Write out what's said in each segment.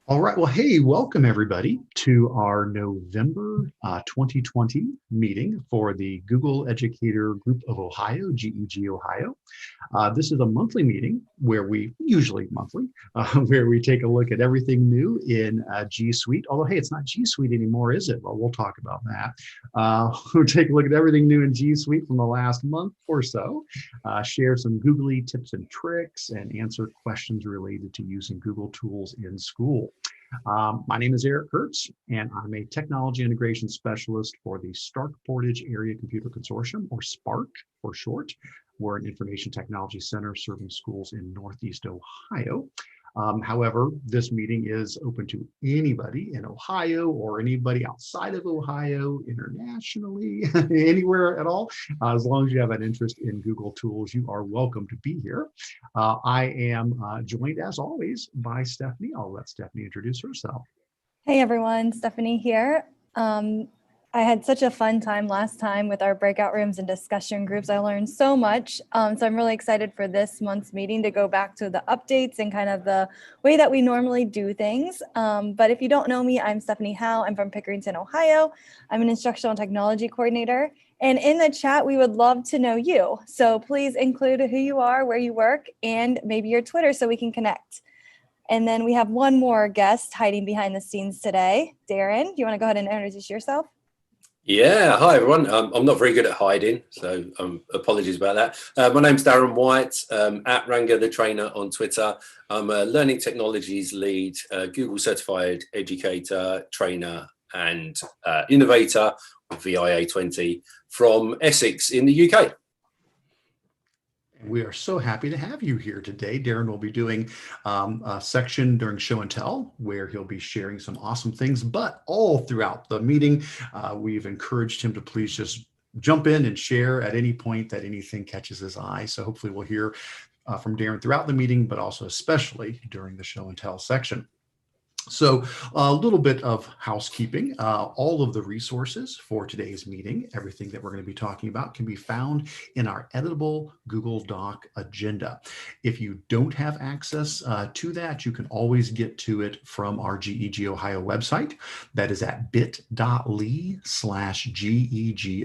All right. Well, hey, welcome everybody to our November 2020 meeting for the Google Educator Group of Ohio, GEG Ohio. This is a monthly meeting where usually monthly, where we take a look at everything new in G Suite. Although, hey, it's not G Suite anymore, is it? Well, we'll talk about that. We'll take a look at everything new in G Suite from the last month or so, share some Googly tips and tricks, and answer questions related to using Google tools in school. My name is Eric Curts, and I'm a technology integration specialist for the Stark Portage Area Computer Consortium, or SPARC for short. We're an information technology center serving schools in Northeast Ohio. However, this meeting is open to anybody in Ohio or anybody outside of Ohio, internationally, anywhere at all. As long as you have an interest in Google tools, you are welcome to be here. I am joined, as always, by Stephanie. I'll let Stephanie introduce herself. Hey everyone, Stephanie here. I had such a fun time last time with our breakout rooms and discussion groups. I learned so much. So I'm really excited for this month's meeting to go back to the updates and kind of the way that we normally do things. But if you don't know me, I'm Stephanie Howell. I'm from Pickerington, Ohio. I'm an instructional technology coordinator. And in the chat, we would love to know you. So please include who you are, where you work, and maybe your Twitter so we can connect. And then we have one more guest hiding behind the scenes today. Daren, do you want to go ahead and introduce yourself? Yeah, hi everyone. I'm not very good at hiding, so apologies about that. My name's Daren White, at Ranga the Trainer on Twitter. I'm a learning technologies lead, Google certified educator, trainer, and innovator with VIA 20 from Essex in the UK. We are so happy to have you here today. Daren will be doing a section during show and tell where he'll be sharing some awesome things, but all throughout the meeting, we've encouraged him to please just jump in and share at any point that anything catches his eye. So hopefully we'll hear from Daren throughout the meeting, but also especially during the show and tell section. So a little bit of housekeeping. All of the resources for today's meeting, everything that we're going to be talking about, can be found in our editable Google Doc agenda. If you don't have access to that, you can always get to it from our GEG Ohio website. That is at bit.ly/GEG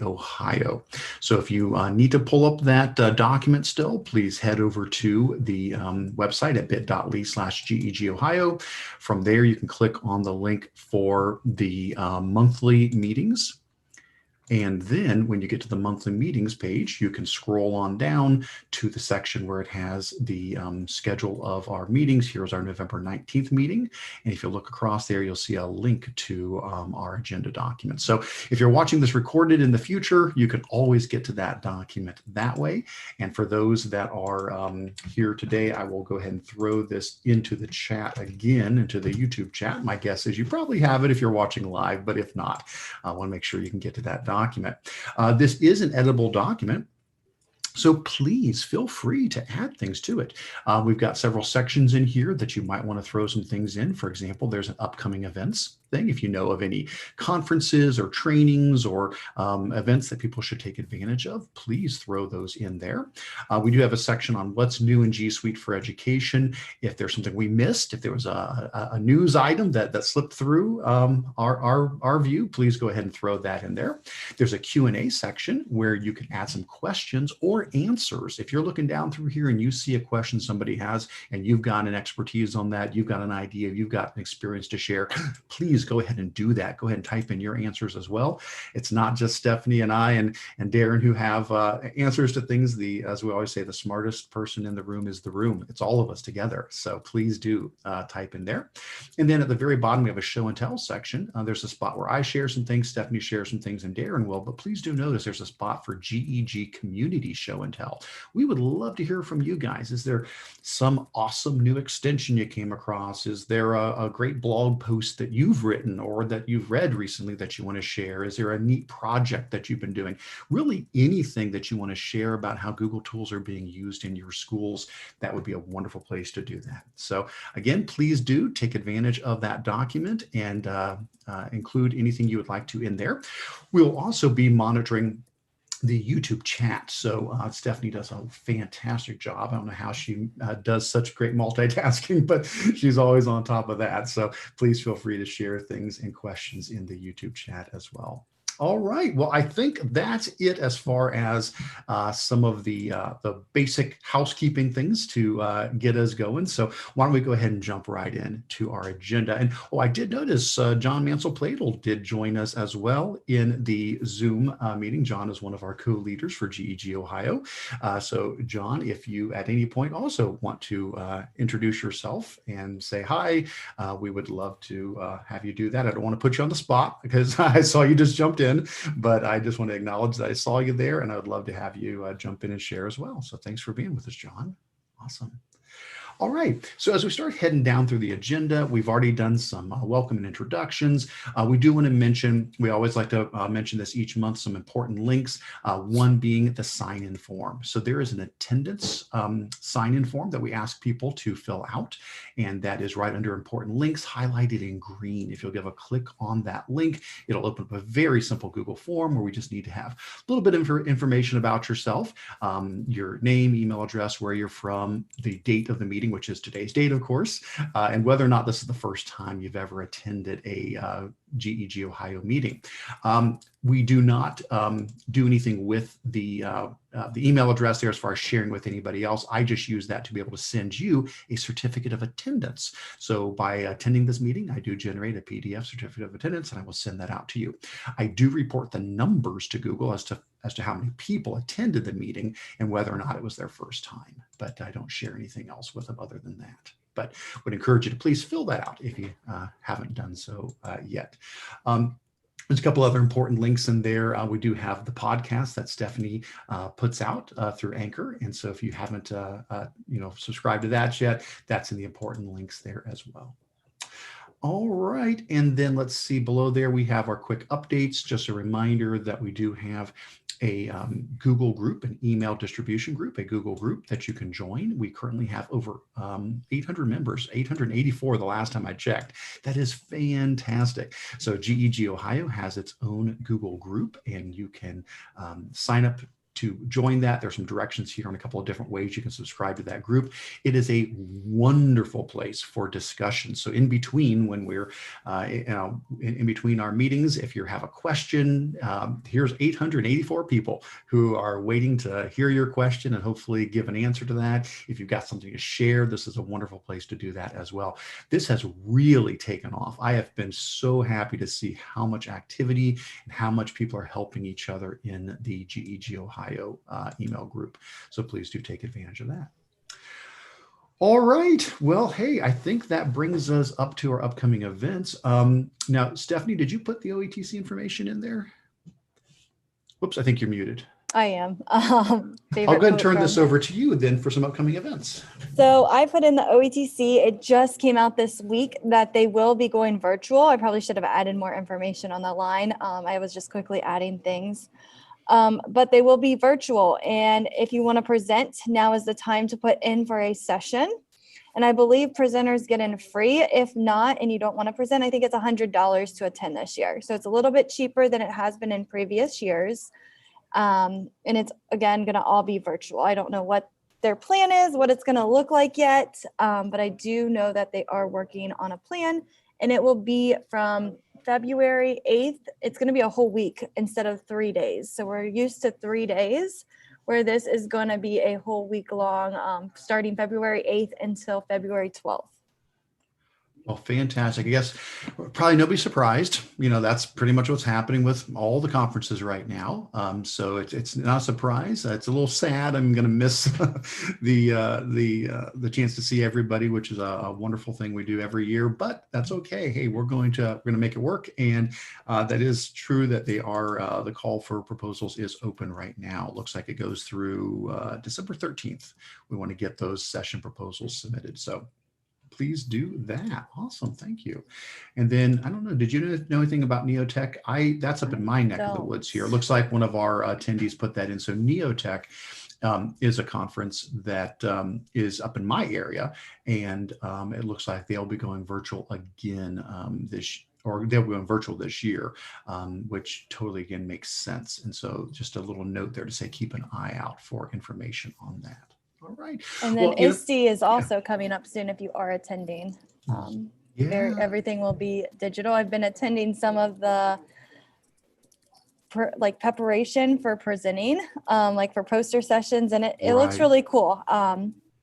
Ohio. So if you need to pull up that document still, please head over to the website at bit.ly/GEG Ohio. From there, you can click on the link for the monthly meetings. And then when you get to the monthly meetings page, you can scroll on down to the section where it has the schedule of our meetings. Here's our November 19th meeting. And if you look across there, you'll see a link to our agenda document. So if you're watching this recorded in the future, you can always get to that document that way. And for those that are here today, I will go ahead and throw this into the chat again, into the YouTube chat. My guess is you probably have it if you're watching live, but if not, I want to make sure you can get to that document. This is an editable document, so please feel free to add things to it. We've got several sections in here that you might want to throw some things in. For example, there's an upcoming events thing. If you know of any conferences or trainings or events that people should take advantage of, please throw those in there. We do have a section on what's new in G Suite for education. If there's something we missed, if there was a news item that slipped through our view, please go ahead and throw that in there. There's a Q&A section where you can add some questions or answers. If you're looking down through here and you see a question somebody has and you've got an expertise on that, you've got an idea, you've got an experience to share, please go ahead and do that. Go ahead and type in your answers as well. It's not just Stephanie and I and Daren who have answers to things. As we always say, the smartest person in the room is the room. It's all of us together. So please do type in there. And then at the very bottom, we have a show and tell section. There's a spot where I share some things, Stephanie shares some things, and Daren will, but please do notice there's a spot for GEG community show and tell. We would love to hear from you guys. Is there some awesome new extension you came across? Is there a great blog post that you've written or that you've read recently that you want to share? Is there a neat project that you've been doing? Really anything that you want to share about how Google tools are being used in your schools, that would be a wonderful place to do that. So again, please do take advantage of that document and include anything you would like to in there. We'll also be monitoring the YouTube chat. So Stephanie does a fantastic job. I don't know how she does such great multitasking, but she's always on top of that. So please feel free to share things and questions in the YouTube chat as well. All right. Well, I think that's it as far as some of the basic housekeeping things to get us going. So why don't we go ahead and jump right in to our agenda. And I did notice John Mansell-Pladel did join us as well in the Zoom meeting. John is one of our co-leaders for GEG Ohio. So John, if you at any point also want to introduce yourself and say hi, we would love to have you do that. I don't want to put you on the spot because I saw you just jumped in, but I just want to acknowledge that I saw you there, and I would love to have you jump in and share as well. So thanks for being with us, John. Awesome. All right, so as we start heading down through the agenda, we've already done some welcome and introductions. We do want to mention, we always like to mention this each month, some important links, one being the sign-in form. So there is an attendance sign-in form that we ask people to fill out, and that is right under important links, highlighted in green. If you'll give a click on that link, it'll open up a very simple Google form where we just need to have a little bit of information about yourself, your name, email address, where you're from, the date of the meeting, which is today's date, of course, and whether or not this is the first time you've ever attended a GEG Ohio meeting. We do not do anything with the email address there as far as sharing with anybody else. I just use that to be able to send you a certificate of attendance. So by attending this meeting, I do generate a PDF certificate of attendance, and I will send that out to you. I do report the numbers to Google as to how many people attended the meeting and whether or not it was their first time, but I don't share anything else with them other than that. But would encourage you to please fill that out if you haven't done so yet. There's a couple other important links in there. We do have the podcast that Stephanie puts out through Anchor, and so if you haven't subscribed to that yet, that's in the important links there as well. All right, and then let's see, below there we have our quick updates. Just a reminder that we do have a Google group, an email distribution group, a Google group that you can join. We currently have over 800 members, 884 the last time I checked. That is fantastic. So GEG Ohio has its own Google group, and you can sign up to join that. There's some directions here on a couple of different ways you can subscribe to that group. It is a wonderful place for discussion. So in between, when we're in between our meetings, if you have a question, here's 884 people who are waiting to hear your question and hopefully give an answer to that. If you've got something to share, this is a wonderful place to do that as well. This has really taken off. I have been so happy to see how much activity and how much people are helping each other in the GEG Ohio email group. So please do take advantage of that. All right. Well, hey, I think that brings us up to our upcoming events. Now, Stephanie, did you put the OETC information in there? Whoops, I think you're muted. I am. I'll go ahead and turn this over to you then for some upcoming events. So I put in the OETC. It just came out this week that they will be going virtual. I probably should have added more information on the line. I was just quickly adding things. But they will be virtual. And if you want to present, now is the time to put in for a session. And I believe presenters get in free. If not, and you don't want to present, I think it's $100 to attend this year. So it's a little bit cheaper than it has been in previous years. And it's, again, going to all be virtual. I don't know what their plan is, what it's going to look like yet. But I do know that they are working on a plan, and it will be from February 8th. It's going to be a whole week instead of 3 days. So we're used to 3 days, where this is going to be a whole week long, starting February 8th until February 12th. Well, fantastic. I guess probably nobody's surprised. That's pretty much what's happening with all the conferences right now. So it's not a surprise. It's a little sad. I'm going to miss the chance to see everybody, which is a wonderful thing we do every year. But that's okay. Hey, we're going to make it work. And that is true that they are. The call for proposals is open right now. It looks like it goes through December 13th. We want to get those session proposals submitted. So please do that. Awesome. Thank you. And then, I don't know, did you know anything about Neotech? That's up in my neck of the woods here. It looks like one of our attendees put that in. So Neotech is a conference that is up in my area. And it looks like they'll be going virtual again or they'll be going virtual this year, which totally, again, makes sense. And so just a little note there to say, keep an eye out for information on that. All right. And then Well, you know, ISTE is also coming up soon if you are attending. yeah. Everything will be digital. I've been attending some of the preparation for presenting, like for poster sessions, and it looks Right. really cool.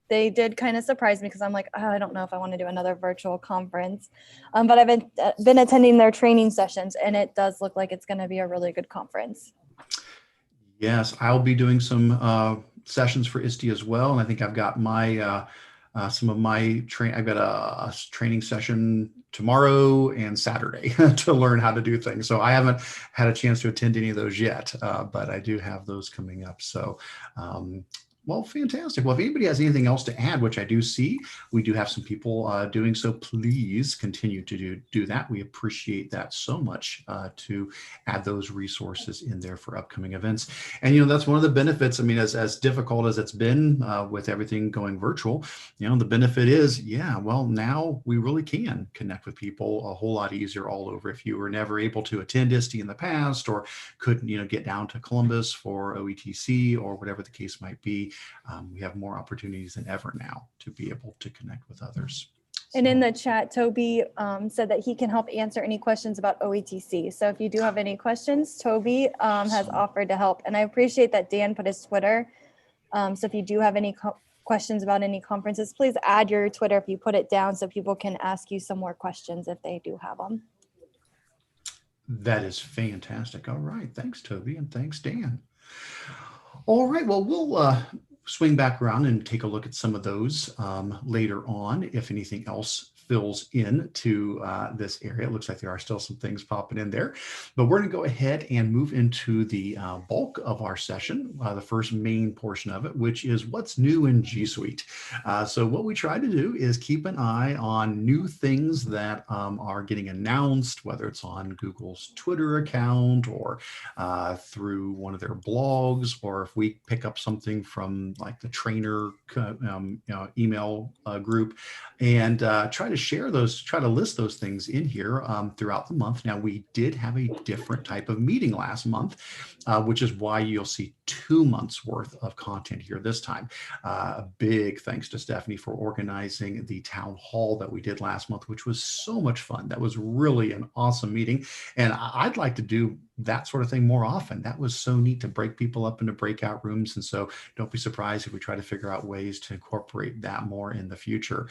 They did kind of surprise me because I'm like, oh, I don't know if I want to do another virtual conference, but I've been attending their training sessions, and it does look like it's going to be a really good conference. Yes, I'll be doing some sessions for ISTE as well, and I think I've got my some of my I've got a training session tomorrow and Saturday to learn how to do things. So I haven't had a chance to attend any of those yet, but I do have those coming up. So. Well, fantastic. Well, if anybody has anything else to add, which I do see, we do have some people doing so, please continue to do that. We appreciate that so much to add those resources in there for upcoming events. And, you know, that's one of the benefits. I mean, as difficult as it's been with everything going virtual, you know, the benefit is, yeah, well, now we really can connect with people a whole lot easier all over. If you were never able to attend ISTE in the past or couldn't, you know, get down to Columbus for OETC or whatever the case might be, we have more opportunities than ever now to be able to connect with others. And in the chat, Toby said that he can help answer any questions about OETC. So if you do have any questions, Toby has offered to help. And I appreciate that Dan put his Twitter. So if you do have any questions about any conferences, please add your Twitter if you put it down so people can ask you some more questions if they do have them. That is fantastic. All right. Thanks, Toby. And thanks, Dan. All right. Well, we'll swing back around and take a look at some of those later on, if anything else fills in to this area. It looks like there are still some things popping in there, but we're going to go ahead and move into the bulk of our session, the first main portion of it, which is what's new in G Suite. So what we try to do is keep an eye on new things that are getting announced, whether it's on Google's Twitter account or through one of their blogs, or if we pick up something from like the trainer email group, and try to share those, try to list those things in here throughout the month. Now, we did have a different type of meeting last month, which is why you'll see 2 months worth of content here this time. A big thanks to Stephanie for organizing the town hall that we did last month, which was so much fun. That was really an awesome meeting. And I'd like to do that sort of thing more often. That was so neat to break people up into breakout rooms. And so don't be surprised if we try to figure out ways to incorporate that more in the future.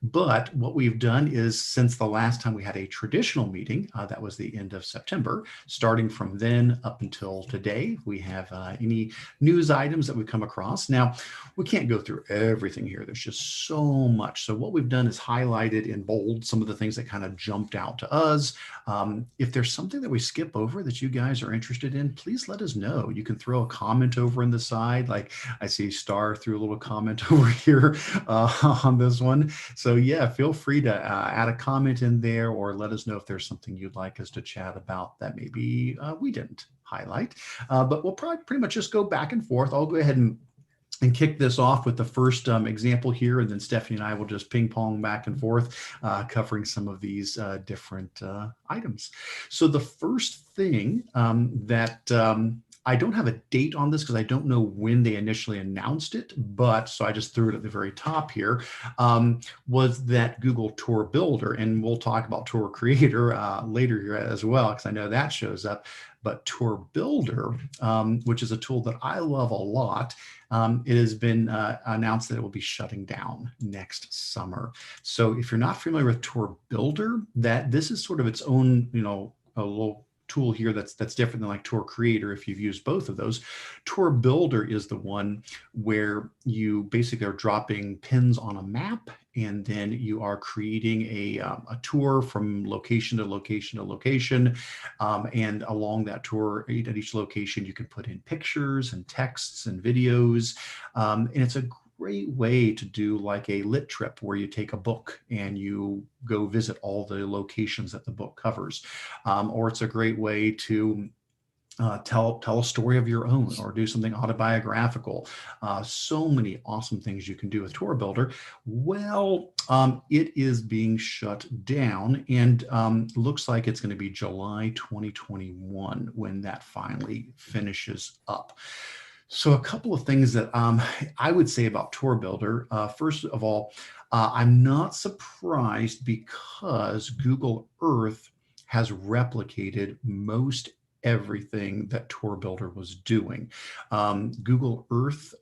But what we've done is, since the last time we had a traditional meeting, that was the end of September, starting from then up until today, we have any news items that we come across. Now, we can't go through everything here. There's just so much. So what we've done is highlighted in bold some of the things that kind of jumped out to us. If there's something that we skip over that you guys are interested in, please let us know. You can throw a comment over in the side. Like I see Star threw a little comment over here on this one. So yeah, feel free to add a comment in there, or let us know if there's something you'd like us to chat about that maybe we didn't highlight. But we'll probably pretty much just go back and forth. I'll go ahead and kick this off with the first example here, and then Stephanie and I will just ping pong back and forth, covering some of these different items. So the first thing that I don't have a date on this because I don't know when they initially announced it, but so I just threw it at the very top here, was that Google Tour Builder. And we'll talk about Tour Creator later here as well, because I know that shows up. But Tour Builder, which is a tool that I love a lot, it has been announced that it will be shutting down next summer. So if you're not familiar with Tour Builder, that this is sort of its own, you know, a little tool here that's different than like Tour Creator if you've used both of those. Tour Builder is the one where you basically are dropping pins on a map, and then you are creating a tour from location to location to location. And along that tour, at each location, you can put in pictures and texts and videos. And it's a great way to do like a lit trip where you take a book and you go visit all the locations that the book covers. Or it's a great way to tell a story of your own or do something autobiographical. So many awesome things you can do with Tour Builder. Well, it is being shut down, and looks like it's going to be July 2021 when that finally finishes up. So a couple of things that I would say about Tour Builder. First of all, I'm not surprised because Google Earth has replicated most everything that Tour Builder was doing. Google Earth,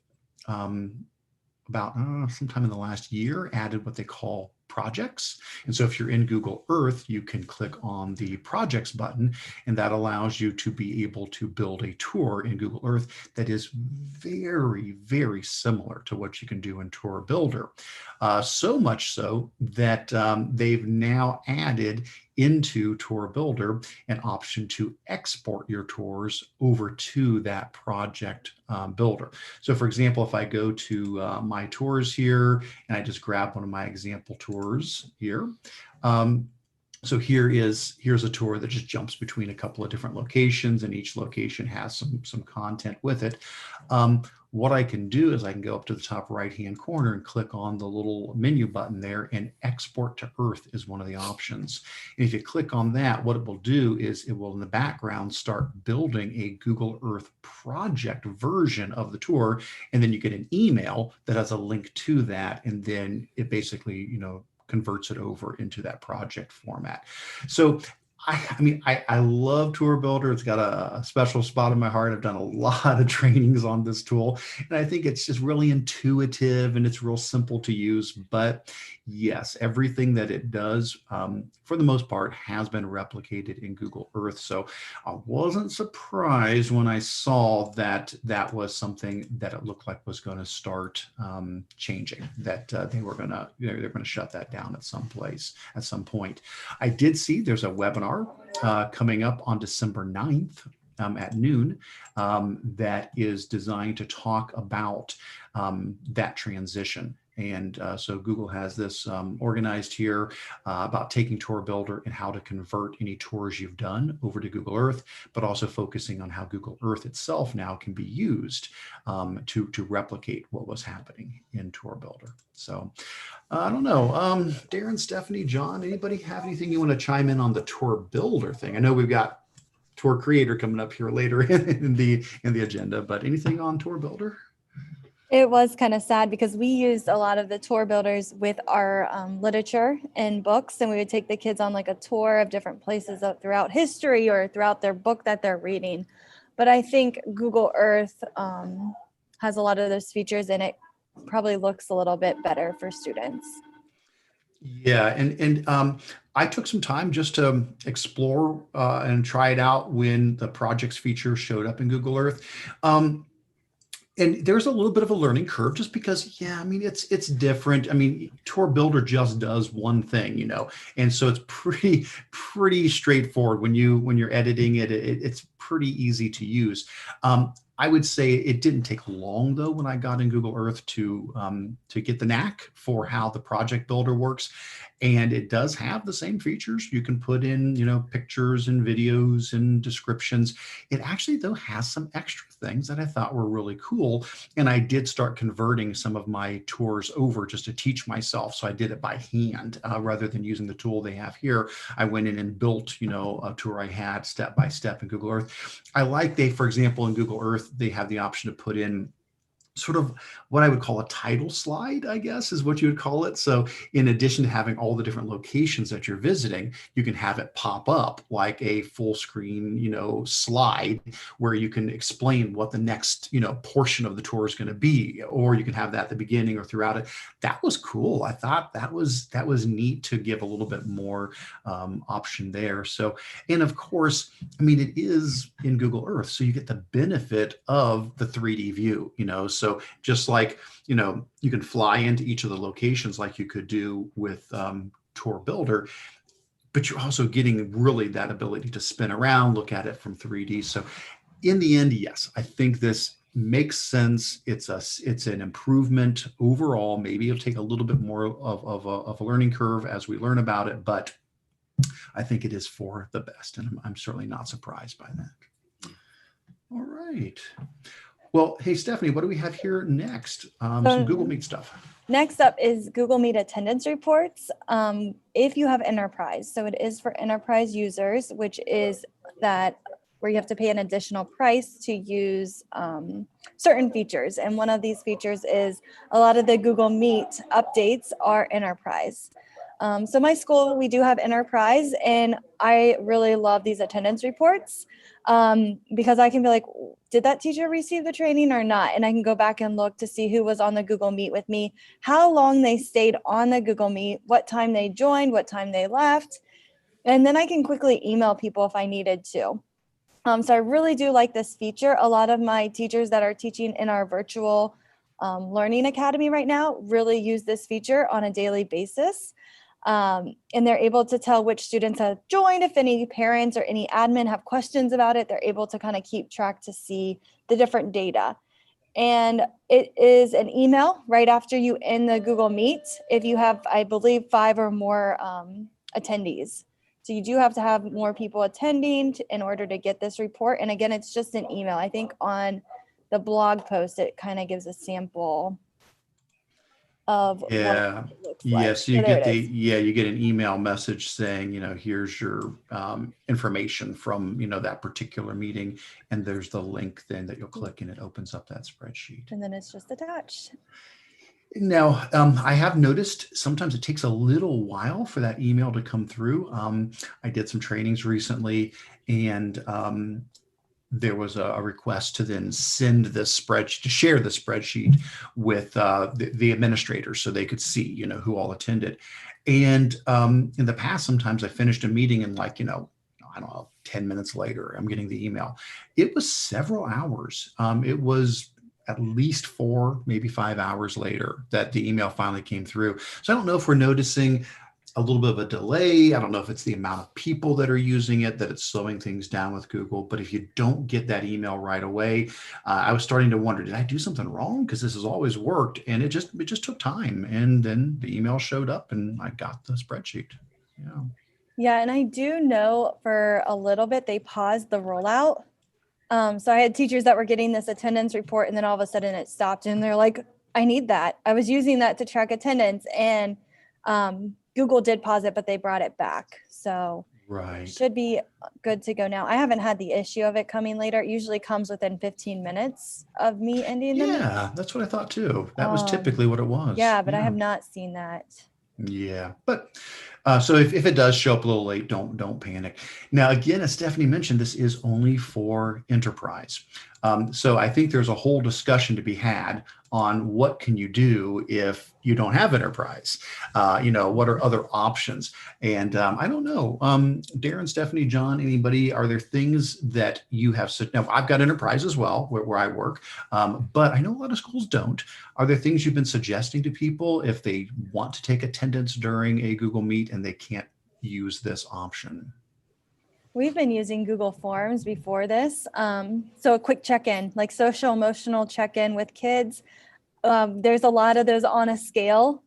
about sometime in the last year, added what they call projects. And so if you're in Google Earth, you can click on the projects button, and that allows you to be able to build a tour in Google Earth that is very, very similar to what you can do in Tour Builder. So much so that they've now added into Tour Builder an option to export your tours over to that project builder. So for example, if I go to my tours here and I just grab one of my example tours here, so here's a tour that just jumps between a couple of different locations, and each location has some content with it. What I can do is I can go up to the top right-hand corner and click on the little menu button there, and export to Earth is one of the options. And if you click on that, what it will do is it will in the background start building a Google Earth project version of the tour, and then you get an email that has a link to that, and then it basically, converts it over into that project format. So I love Tour Builder. It's got a special spot in my heart. I've done a lot of trainings on this tool, and I think it's just really intuitive and it's real simple to use. But yes, everything that it does, for the most part, has been replicated in Google Earth. So I wasn't surprised when I saw that that was something that it looked like was going to start changing. That they were going to shut that down at some point. I did see there's a webinar coming up on December 9th at noon that is designed to talk about that transition. And so Google has this organized here about taking Tour Builder and how to convert any tours you've done over to Google Earth, but also focusing on how Google Earth itself now can be used to replicate what was happening in Tour Builder. So I don't know, Daren, Stephanie, John, anybody have anything you want to chime in on the Tour Builder thing? I know we've got Tour Creator coming up here later in the agenda, but anything on Tour Builder? It was kind of sad because we used a lot of the tour builders with our literature and books, and we would take the kids on like a tour of different places throughout history or throughout their book that they're reading. But I think Google Earth has a lot of those features, and it probably looks a little bit better for students. Yeah, and I took some time just to explore and try it out when the projects feature showed up in Google Earth. And there's a little bit of a learning curve just because, it's different. Tour Builder just does one thing, and so it's pretty straightforward when you're editing it. It's pretty easy to use. I would say it didn't take long though when I got in Google Earth to get the knack for how the project builder works. And it does have the same features. You can put in, pictures and videos and descriptions. It actually, though, has some extra things that I thought were really cool. And I did start converting some of my tours over just to teach myself. So I did it by hand rather than using the tool they have here. I went in and built, a tour I had step by step in Google Earth. I like for example, in Google Earth, they have the option to put in sort of what I would call a title slide, I guess is what you would call it. So in addition to having all the different locations that you're visiting, you can have it pop up like a full screen, slide where you can explain what the next, portion of the tour is going to be, or you can have that at the beginning or throughout it. That was cool. I thought that was neat to give a little bit more option there. So, and of course, it is in Google Earth, so you get the benefit of the 3D view, so just like, you can fly into each of the locations like you could do with Tour Builder, but you're also getting really that ability to spin around, look at it from 3D. So in the end, yes, I think this makes sense. It's an improvement overall. Maybe it'll take a little bit more of a learning curve as we learn about it, but I think it is for the best. And I'm certainly not surprised by that. right. Well, hey, Stephanie, what do we have here next? Some Google Meet stuff. Next up is Google Meet attendance reports. If you have enterprise, so it is for enterprise users, which is that where you have to pay an additional price to use certain features. And one of these features is a lot of the Google Meet updates are enterprise. So my school, we do have enterprise, and I really love these attendance reports because I can be like, did that teacher receive the training or not? And I can go back and look to see who was on the Google Meet with me, how long they stayed on the Google Meet, what time they joined, what time they left. And then I can quickly email people if I needed to. So I really do like this feature. A lot of my teachers that are teaching in our virtual learning academy right now really use this feature on a daily basis. And they're able to tell which students have joined. If any parents or any admin have questions about it, they're able to kind of keep track to see the different data. And it is an email right after you end the Google Meet if you have, I believe, 5 or more attendees. So you do have to have more people attending in order to get this report. And again, it's just an email. I think on the blog post, it kind of gives a sample of what it looks like. Yes, you get you get an email message saying, here's your information from, that particular meeting. And there's the link then that you'll click and it opens up that spreadsheet. And then it's just attached. Now, I have noticed sometimes it takes a little while for that email to come through. I did some trainings recently, and there was a request to then send this spreadsheet, to share the spreadsheet with the administrators so they could see, who all attended. And in the past, sometimes I finished a meeting and I don't know, 10 minutes later, I'm getting the email. It was several hours. It was at least 4, maybe 5 hours later that the email finally came through. So I don't know if we're noticing a little bit of a delay. I don't know if it's the amount of people that are using it, that it's slowing things down with Google. But if you don't get that email right away, I was starting to wonder, did I do something wrong? Because this has always worked. And it just took time. And then the email showed up and I got the spreadsheet. Yeah. Yeah, and I do know for a little bit, they paused the rollout. So I had teachers that were getting this attendance report and then all of a sudden it stopped and they're like, I need that. I was using that to track attendance, and Google did pause it, but they brought it back. So right. Should be good to go now. I haven't had the issue of it coming later. It usually comes within 15 minutes of me ending the meeting. Yeah, that's what I thought too. That was typically what it was. Yeah, but I have not seen that. Yeah, but so if it does show up a little late, don't panic. Now, again, as Stephanie mentioned, this is only for enterprise. So I think there's a whole discussion to be had on what can you do if you don't have enterprise. What are other options? And I don't know, Daren, Stephanie, John, anybody, are there things that you have? Now, I've got enterprise as well where I work, but I know a lot of schools don't. Are there things you've been suggesting to people if they want to take attendance during a Google Meet and they can't use this option? We've been using Google Forms before this. So a quick check-in, like social emotional check-in with kids. There's a lot of those on a scale.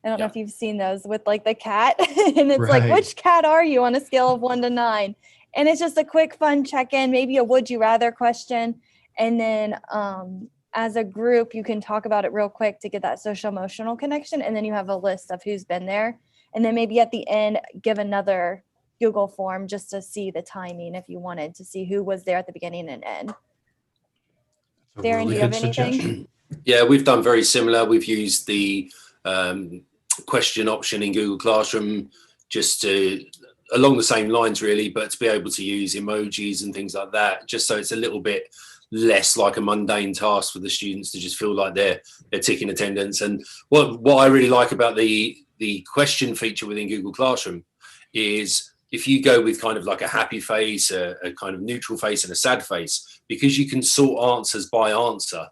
I don't know if you've seen those with like the cat and it's like, which cat are you on a scale of 1 to 9? And it's just a quick fun check-in, maybe a would you rather question. And then as a group, you can talk about it real quick to get that social emotional connection. And then you have a list of who's been there. And then maybe at the end, give another Google form just to see the timing if you wanted to see who was there at the beginning and end. Daren, do you have anything? Yeah, we've done very similar. We've used the question option in Google Classroom just to, along the same lines really, but to be able to use emojis and things like that, just so it's a little bit less like a mundane task for the students to just feel like they're ticking attendance. And what I really like about the question feature within Google Classroom is if you go with kind of like a happy face, a kind of neutral face and a sad face, because you can sort answers by answer,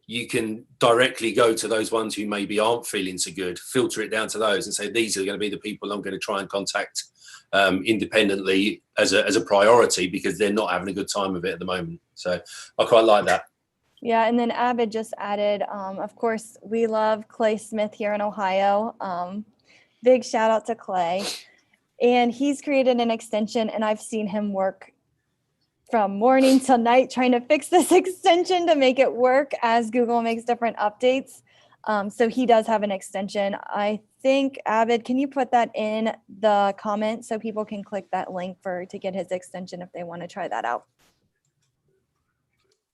you can directly go to those ones who maybe aren't feeling so good, filter it down to those and say, these are going to be the people I'm going to try and contact independently as a priority because they're not having a good time of it at the moment. So I quite like that. Yeah, and then Abid just added, of course, we love Clay Smith here in Ohio. Big shout out to Clay. And he's created an extension and I've seen him work from morning till night trying to fix this extension to make it work as Google makes different updates. So he does have an extension. I think, Abid, can you put that in the comments so people can click that link to get his extension if they want to try that out?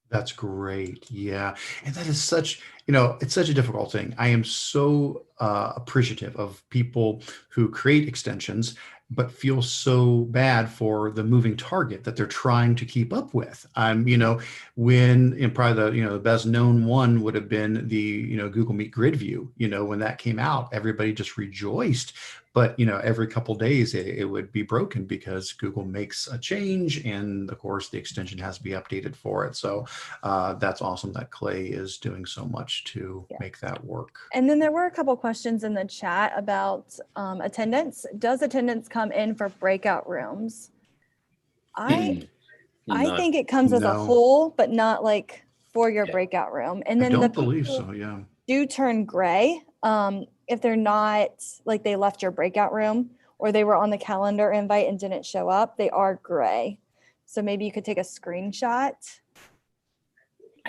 That's great. Yeah. And that is such, it's such a difficult thing. I am so appreciative of people who create extensions, but feel so bad for the moving target that they're trying to keep up with. When in probably the best known one would have been the, Google Meet Grid View, when that came out, everybody just rejoiced. But, every couple days it would be broken because Google makes a change. And of course, the extension has to be updated for it. So that's awesome that Clay is doing so much to make that work. And then there were a couple questions in the chat about attendance. Does attendance come in for breakout rooms? I think it comes as a whole, but not like for your breakout room. And then I don't believe so. Yeah. Do turn gray if they're not, like they left your breakout room or they were on the calendar invite and didn't show up. They are gray. So maybe you could take a screenshot.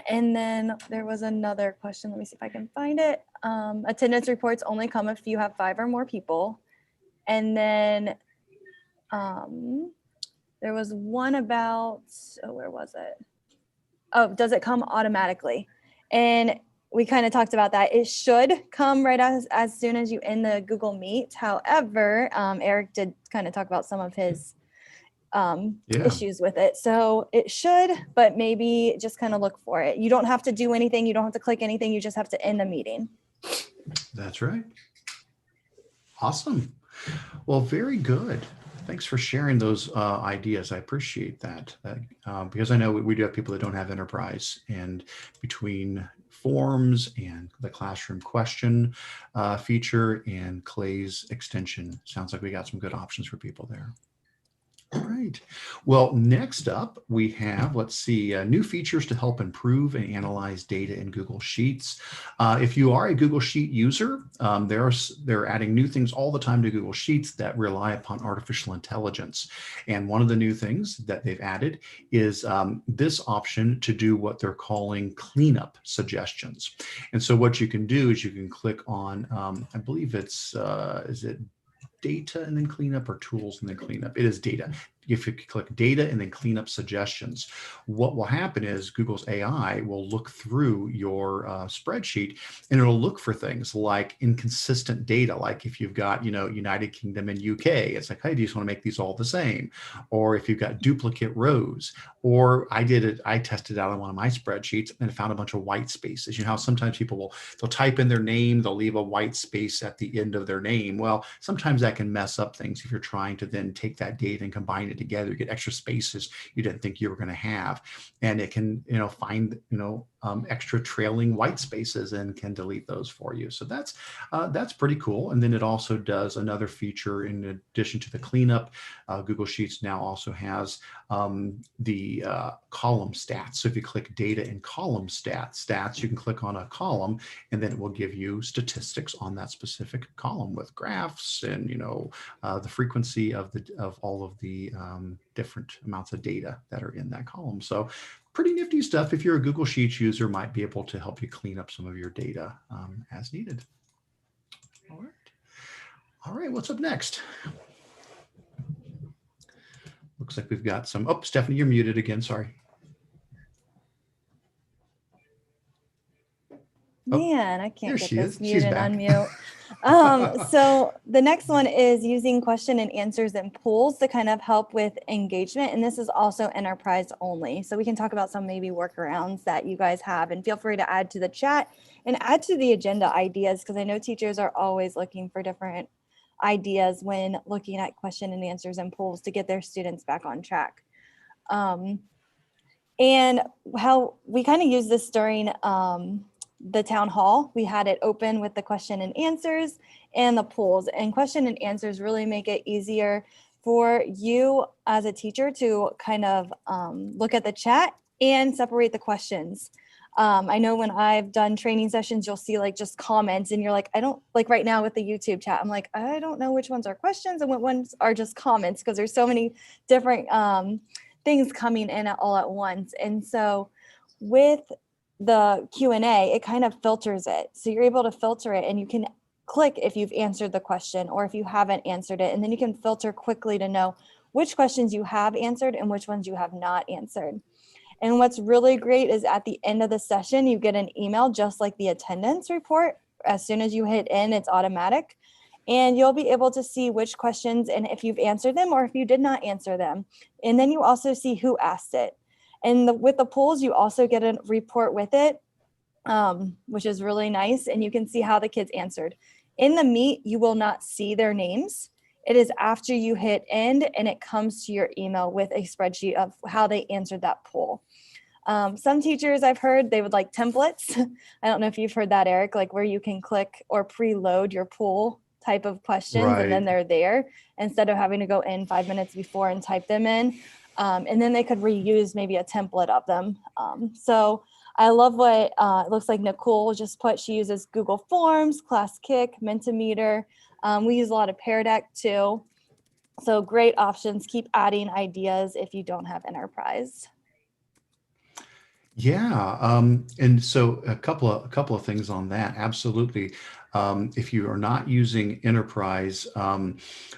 And then there was another question. Let me see if I can find it. Attendance reports only come if you have 5 or more people. And then there was one about, where was it? Oh, does it come automatically? And we kind of talked about that. It should come right as soon as you end the Google Meet. However, Eric did kind of talk about some of his issues with it. So it should, but maybe just kind of look for it. You don't have to do anything. You don't have to click anything. You just have to end the meeting. That's right. Awesome. Well, very good. Thanks for sharing those ideas. I appreciate that. Because I know we do have people that don't have enterprise, and between forms and the classroom question feature and Clay's extension, sounds like we got some good options for people there. All right. Well, next up, we have, let's see, new features to help improve and analyze data in Google Sheets. If you are a Google Sheet user, they're adding new things all the time to Google Sheets that rely upon artificial intelligence. And one of the new things that they've added is this option to do what they're calling cleanup suggestions. And so what you can do is you can click on, I believe it's, is it data and then cleanup, or tools and then cleanup? It is data. If you click data and then cleanup suggestions, what will happen is Google's AI will look through your spreadsheet, and it'll look for things like inconsistent data. Like if you've got, United Kingdom and UK, it's like, hey, do you just want to make these all the same? Or if you've got duplicate rows, or I tested out on one of my spreadsheets and found a bunch of white spaces. You know how sometimes people they'll type in their name, they'll leave a white space at the end of their name. Well, sometimes that can mess up things if you're trying to then take that data and combine it together. You get extra spaces you didn't think you were going to have, and it can find extra trailing white spaces and can delete those for you. So that's pretty cool. And then it also does another feature in addition to the cleanup. Google Sheets now also has the column stats. So if you click data and column stats, you can click on a column and then it will give you statistics on that specific column with graphs and the frequency of all of the different amounts of data that are in that column. So pretty nifty stuff. If you're a Google Sheets user, might be able to help you clean up some of your data as needed. All right, what's up next? Looks like we've got some, Stephanie, you're muted again, sorry. Man, I can't get this mute She's and back. unmute. So the next one is using question and answers and polls to kind of help with engagement. And this is also enterprise only. So we can talk about some maybe workarounds that you guys have, and feel free to add to the chat and add to the agenda ideas, because I know teachers are always looking for different ideas when looking at question and answers and polls to get their students back on track. And how we kind of use this during the town hall. We had it open with the question and answers and the polls, and question and answers really make it easier for you as a teacher to kind of look at the chat and separate the questions. I know when I've done training sessions, you'll see like just comments and you're like, I don't, like right now with the YouTube chat, I'm like, I don't know which ones are questions and what ones are just comments, because there's so many different things coming in all at once. And so with the Q&A, it kind of filters it. So you're able to filter it, and you can click if you've answered the question or if you haven't answered it. And then you can filter quickly to know which questions you have answered and which ones you have not answered. And what's really great is at the end of the session, you get an email just like the attendance report. As soon as you hit in, it's automatic. And you'll be able to see which questions and if you've answered them or if you did not answer them. And then you also see who asked it. And with the polls, you also get a report with it, which is really nice. And you can see how the kids answered. In the Meet, you will not see their names. It is after you hit end and it comes to your email with a spreadsheet of how they answered that poll. Some teachers I've heard, they would like templates. I don't know if you've heard that, Eric, like where you can click or preload your poll type of questions, Right. and then they're there instead of having to go in 5 minutes before and type them in. And then they could reuse maybe a template of them. So I love what it looks like Nicole just put. She uses Google Forms, ClassKick, Mentimeter. We use a lot of Pear Deck too. So great options. Keep adding ideas if you don't have Enterprise. Yeah, and so a couple of things on that. Absolutely. If you are not using Enterprise,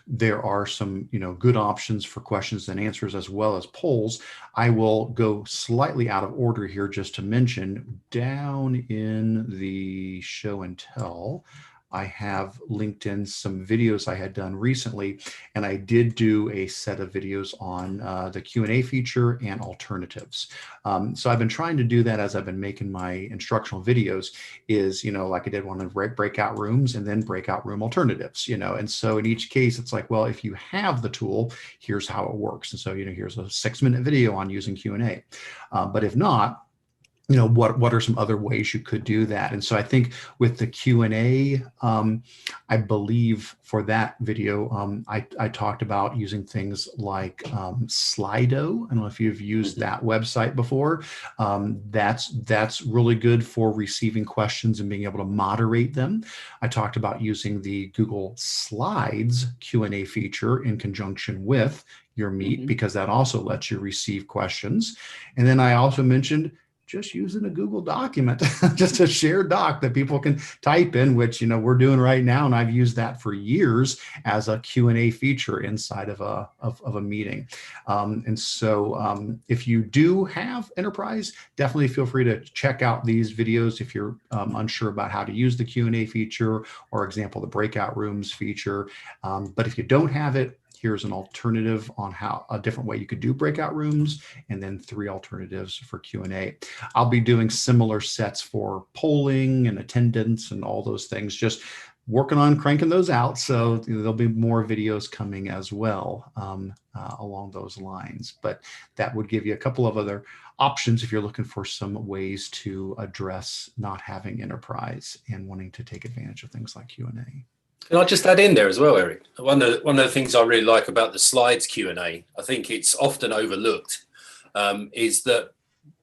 there are some good options for questions and answers as well as polls. I will go slightly out of order here just to mention down in the show and tell. I have linked in some videos I had done recently, and I did do a set of videos on the Q&A feature and alternatives. So I've been trying to do that as I've been making my instructional videos is, like I did one of breakout rooms and then breakout room alternatives, and so in each case, it's like, well, if you have the tool, here's how it works. And so, here's a 6-minute video on using Q&A. But if not, what are some other ways you could do that? And so I think with the Q&A, I believe for that video, I talked about using things like Slido. I don't know if you've used that website before. That's really good for receiving questions and being able to moderate them. I talked about using the Google Slides Q&A feature in conjunction with your Meet, because that also lets you receive questions. And then I also mentioned just using a Google document, just a shared doc that people can type in, which, we're doing right now. And I've used that for years as a Q&A feature inside of a meeting. And so if you do have Enterprise, definitely feel free to check out these videos if you're unsure about how to use the Q&A feature, or example, the breakout rooms feature. But if you don't have it, here's an alternative on a different way you could do breakout rooms, and then 3 alternatives for Q&A. I'll be doing similar sets for polling and attendance and all those things, just working on cranking those out. So there'll be more videos coming as well along those lines. But that would give you a couple of other options if you're looking for some ways to address not having Enterprise and wanting to take advantage of things like Q&A. Can I just add in there as well, Eric? One of the things I really like about the slides Q&A, I think it's often overlooked, is that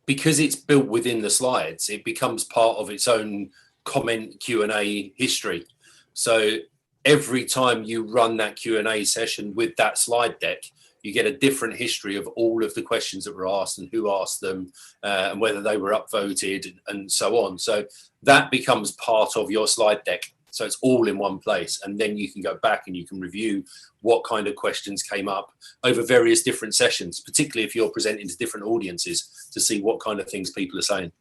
because it's built within the slides, it becomes part of its own comment Q&A history. So every time you run that Q&A session with that slide deck, you get a different history of all of the questions that were asked and who asked them, and whether they were upvoted and so on. So that becomes part of your slide deck. So it's all in one place, and then you can go back and you can review what kind of questions came up over various different sessions, particularly if you're presenting to different audiences, to see what kind of things people are saying.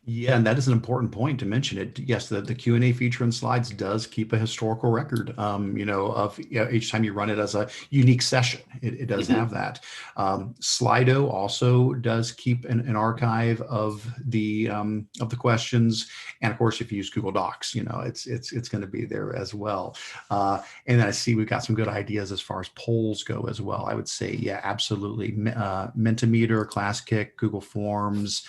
Yeah, and that is an important point to mention it. Yes, the Q&A feature in Slides does keep a historical record, of each time you run it as a unique session. It does have that. Slido also does keep an archive of the questions, and of course, if you use Google Docs, it's going to be there as well. And then I see we've got some good ideas as far as polls go as well. I would say, yeah, absolutely. Mentimeter, ClassKick, Google Forms,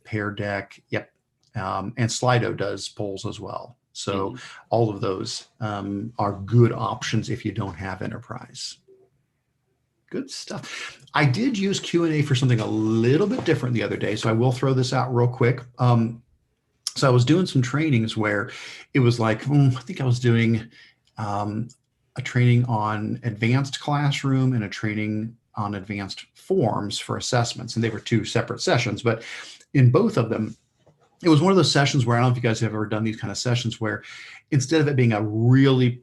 Pear Deck, yep, and Slido does polls as well. So all of those are good options if you don't have Enterprise. Good stuff. I did use Q&A for something a little bit different the other day, so I will throw this out real quick. So I was doing some trainings where it was like, I think I was doing a training on advanced classroom and a training on advanced forms for assessments, and they were 2 separate sessions. But in both of them, it was one of those sessions where, I don't know if you guys have ever done these kind of sessions where instead of it being a really,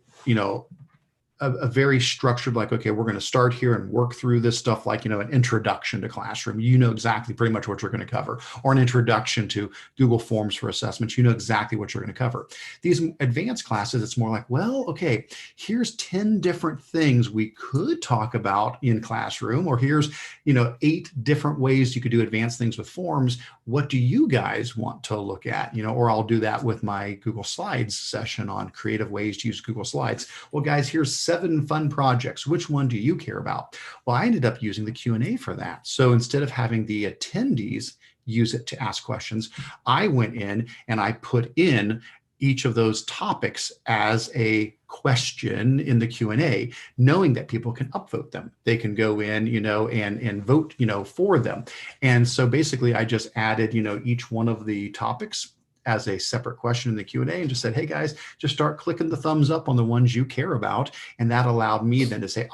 a very structured, like, okay, we're going to start here and work through this stuff, like, an introduction to Classroom, exactly pretty much what you're going to cover, or an introduction to Google Forms for assessments, exactly what you're going to cover. These advanced classes, it's more like, well, okay, here's 10 different things we could talk about in Classroom, or here's, 8 different ways you could do advanced things with forms. What do you guys want to look at? Or I'll do that with my Google Slides session on creative ways to use Google Slides. Well, guys, here's 7 fun projects. Which one do you care about? Well, I ended up using the Q&A for that. So instead of having the attendees use it to ask questions, I went in and I put in each of those topics as a question in the Q&A, knowing that people can upvote them. They can go in, and vote, for them. And so basically I just added, each one of the topics as a separate question in the Q&A, and just said, hey guys, just start clicking the thumbs up on the ones you care about. And that allowed me then to say,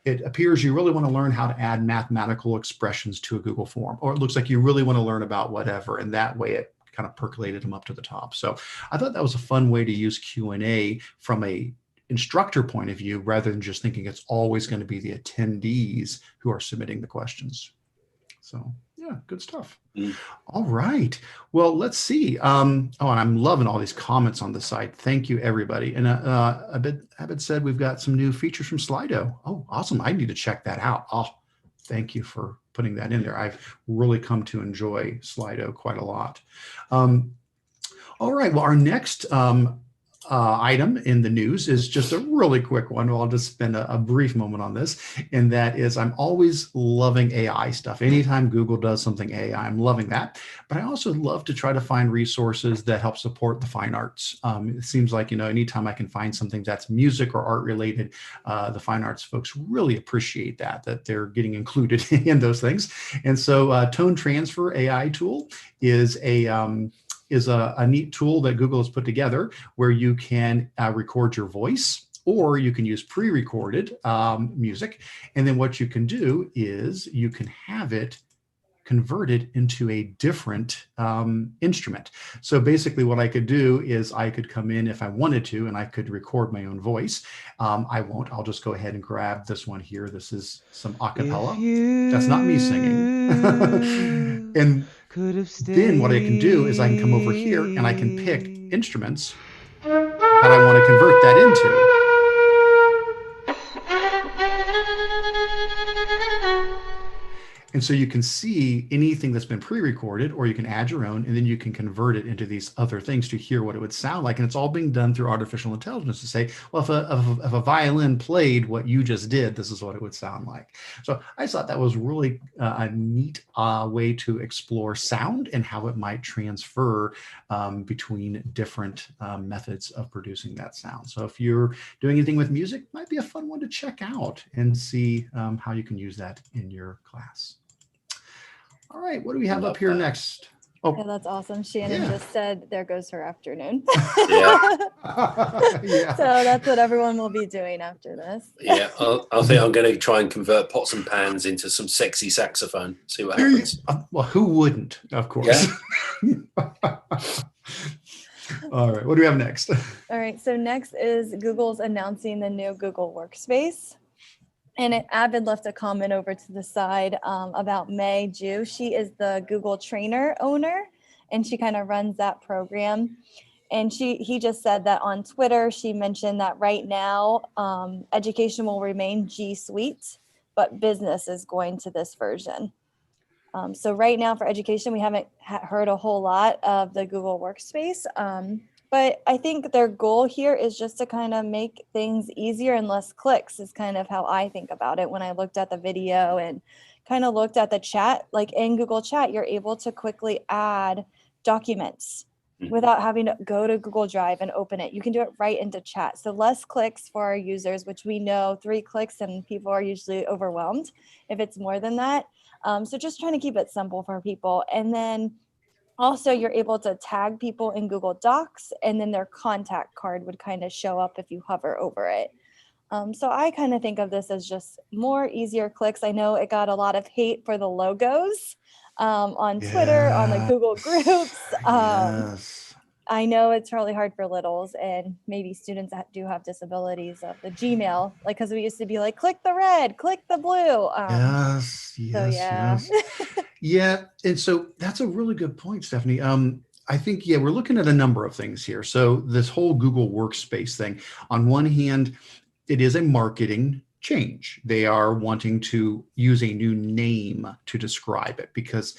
it appears you really want to learn how to add mathematical expressions to a Google form, or it looks like you really want to learn about whatever. And that way it kind of percolated them up to the top. So I thought that was a fun way to use Q&A from a instructor point of view, rather than just thinking it's always going to be the attendees who are submitting the questions. So yeah, good stuff. All right. Well, let's see. And I'm loving all these comments on the site. Thank you, everybody. And Abed said we've got some new features from Slido. Oh, awesome. I need to check that out. Oh, thank you for putting that in there. I've really come to enjoy Slido quite a lot. All right. Well, our next item in the news is just a really quick one. I'll just spend a brief moment on this, and that is, I'm always loving AI stuff. Anytime Google does something AI, I'm loving that. But I also love to try to find resources that help support the fine arts. It seems like, anytime I can find something that's music or art related, the fine arts folks really appreciate that they're getting included in those things. And so Tone Transfer AI tool is a neat tool that Google has put together, where you can record your voice, or you can use pre-recorded music. And then what you can do is you can have it converted into a different instrument. So basically what I could do is I could come in if I wanted to, and I could record my own voice. I won't. I'll just go ahead and grab this one here. This is some a cappella. That's not me singing. And then what I can do is I can come over here and I can pick instruments that I want to convert that into. And so you can see anything that's been pre-recorded, or you can add your own, and then you can convert it into these other things to hear what it would sound like. And it's all being done through artificial intelligence to say, well, if a violin played what you just did, this is what it would sound like. So I thought that was really a neat way to explore sound and how it might transfer between different methods of producing that sound. So if you're doing anything with music, it might be a fun one to check out and see how you can use that in your class. All right, what do we have up here next? Oh, yeah, that's awesome. Shannon just said, there goes her afternoon. Yeah. Yeah. So that's what everyone will be doing after this. Yeah, I think I'm going to try and convert pots and pans into some sexy saxophone. See what happens. Well, who wouldn't, of course. Yeah. All right, what do we have next? All right, so next is Google's announcing the new Google Workspace. And Abid left a comment over to the side about May Ju. She is the Google trainer owner, and she kind of runs that program. And he just said that on Twitter, she mentioned that right now, education will remain G Suite, but business is going to this version. So right now for education, we haven't heard a whole lot of the Google Workspace. But I think their goal here is just to kind of make things easier and less clicks is kind of how I think about it when I looked at the video and kind of looked at the chat. Like in Google Chat, you're able to quickly add documents without having to go to Google Drive and open it. You can do it right into chat. So less clicks for our users, which we know 3 clicks and people are usually overwhelmed if it's more than that. So just trying to keep it simple for people. And then also, you're able to tag people in Google Docs, and then their contact card would kind of show up if you hover over it. So I kind of think of this as just more easier clicks. I know it got a lot of hate for the logos on Twitter, on the Google groups. Yes. I know it's really hard for littles and maybe students that do have disabilities of the Gmail, like, because we used to be like, click the red, click the blue. Yes, So yeah. Yeah, and so that's a really good point, Stephanie. I think, yeah, we're looking at a number of things here. So this whole Google Workspace thing, on one hand, it is a marketing change. They are wanting to use a new name to describe it because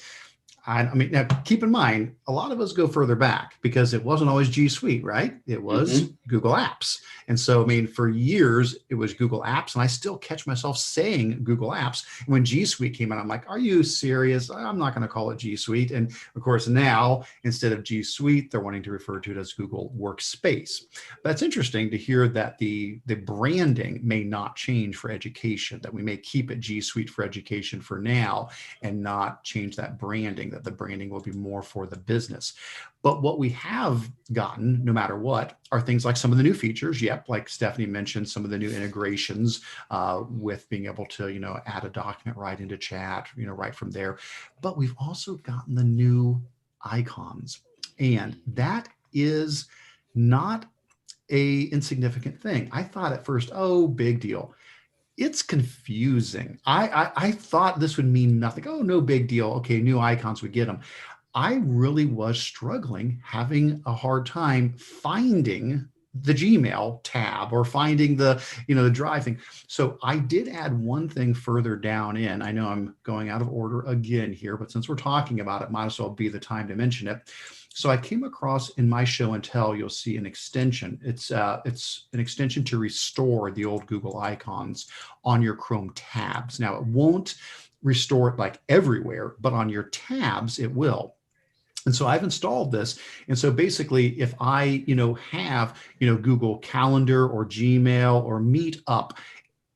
I mean, now keep in mind, a lot of us go further back because it wasn't always G Suite, right? It was Google Apps. And so, I mean, for years, it was Google Apps. And I still catch myself saying Google Apps. And when G Suite came out, I'm like, are you serious? I'm not going to call it G Suite. And of course, now, instead of G Suite, they're wanting to refer to it as Google Workspace. But it's interesting to hear that the branding may not change for education, that we may keep it G Suite for education for now and not change that branding, that the branding will be more for the business. But what we have gotten, no matter what, are things like some of the new features. Yep, like Stephanie mentioned, some of the new integrations with being able to, add a document right into chat, right from there. But we've also gotten the new icons. And that is not a insignificant thing. I thought at first, oh, big deal. It's confusing. I thought this would mean nothing. Oh, no big deal. Okay, new icons, we get them. I really was struggling, having a hard time finding the Gmail tab or finding the, the Drive thing. So I did add one thing further down in. I know I'm going out of order again here, but since we're talking about it, might as well be the time to mention it. So I came across in my show and tell, you'll see an extension. It's an extension to restore the old Google icons on your Chrome tabs. Now it won't restore it like everywhere, but on your tabs, it will. And so I've installed this. And so basically, if I, have, Google Calendar or Gmail or Meet up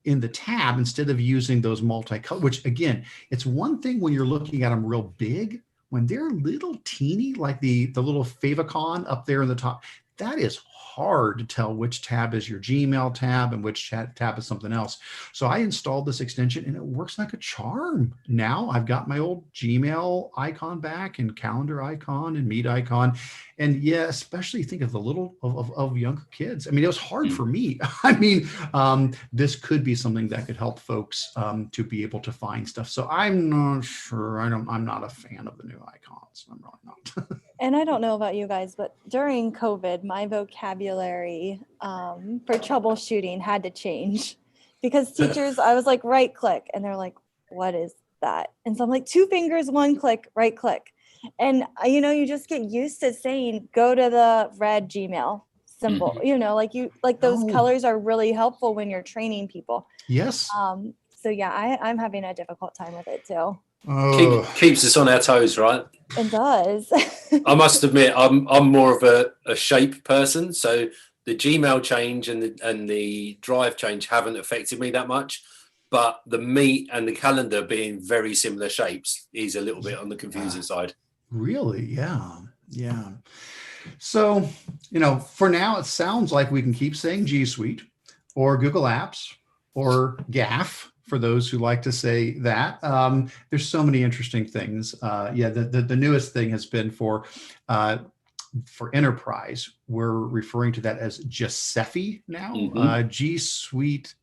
in the tab, instead of using those multicolor, which again, it's one thing when you're looking at them real big, when they're little teeny, like the little favicon up there in the top, that is hard to tell which tab is your Gmail tab and which tab is something else. So I installed this extension and it works like a charm. Now I've got my old Gmail icon back and calendar icon and Meet icon. And yeah, especially think of the little of younger kids. I mean, it was hard for me. I mean, this could be something that could help folks to be able to find stuff. So I'm not sure. I'm not a fan of the new icons. I'm really not. And I don't know about you guys, but during COVID, my vocabulary for troubleshooting had to change because teachers, I was like, right click. And they're like, what is that? And so I'm like, 2 fingers, 1 click, right click. And, you just get used to saying, go to the red Gmail symbol, like those colors are really helpful when you're training people. Yes. So yeah, I'm having a difficult time with it too. Keeps us on our toes, right? It does. I must admit, I'm more of a shape person, so the Gmail change and the Drive change haven't affected me that much. But the Meet and the calendar being very similar shapes is a little bit on the confusing side. Really? Yeah. So, for now, it sounds like we can keep saying G Suite or Google Apps or GAF. For those who like to say that, there's so many interesting things. The newest thing has been for enterprise. We're referring to that as Giuseppe now. G Suite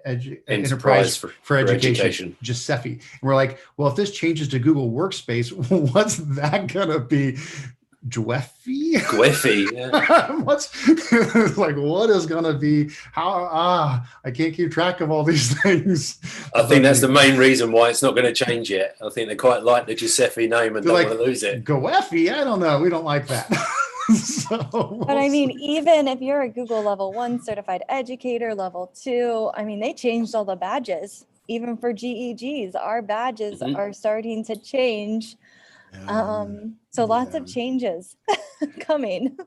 Enterprise for Education. Giuseppe. And we're like, well, if this changes to Google Workspace, what's that gonna be? Gweffy, yeah. What is going to be, I can't keep track of all these things. I think that's the main reason why it's not going to change yet. I think they quite like the Giuseppe name and don't want to lose it. Gweffy, I don't know. We don't like that. But I mean, even if you're a Google level 1 certified educator, level 2, I mean, they changed all the badges. Even for GEGs, our badges are starting to change. So lots of changes coming.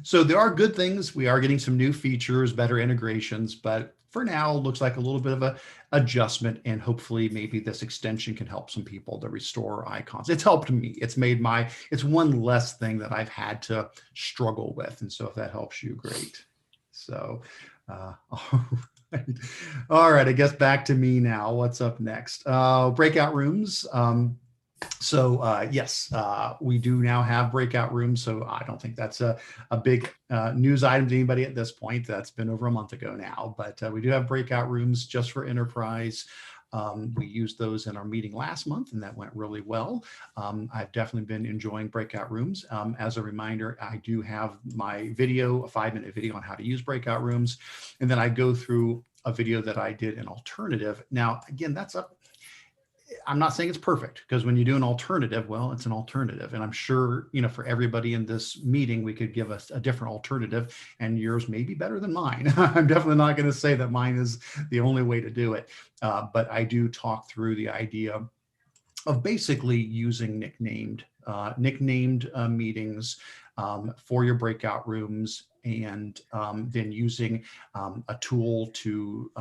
So there are good things. We are getting some new features, better integrations, but for now, it looks like a little bit of a adjustment, and hopefully maybe this extension can help some people to restore icons. It's helped me. It's made it's one less thing that I've had to struggle with. And so if that helps you, great. So All right. All right, I guess back to me now. What's up next? Breakout rooms. Yes, we do now have breakout rooms. So I don't think that's a big news item to anybody at this point. That's been over a month ago now, but we do have breakout rooms just for enterprise. We used those in our meeting last month and that went really well. I've definitely been enjoying breakout rooms. As a reminder, I do have my video, a 5-minute video on how to use breakout rooms. And then I go through a video that I did an alternative. Now, again, I'm not saying it's perfect because when you do an alternative, well, it's an alternative. And I'm sure, for everybody in this meeting, we could give us a different alternative and yours may be better than mine. I'm definitely not going to say that mine is the only way to do it. But I do talk through the idea of basically using nicknamed meetings for your breakout rooms, and then using a tool to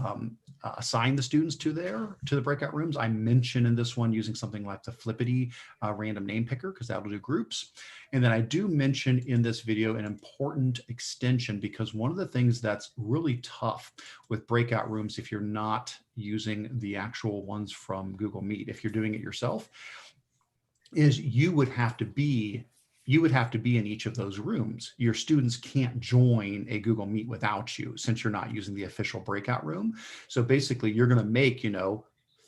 assign the students to the breakout rooms. I mentioned in this one using something like the Flippity random name picker, because that'll do groups. And then I do mention in this video an important extension, because one of the things that's really tough with breakout rooms, if you're not using the actual ones from Google Meet, if you're doing it yourself, is you would have to be in each of those rooms. Your students can't join a Google Meet without you, since you're not using the official breakout room. So basically you're going to make,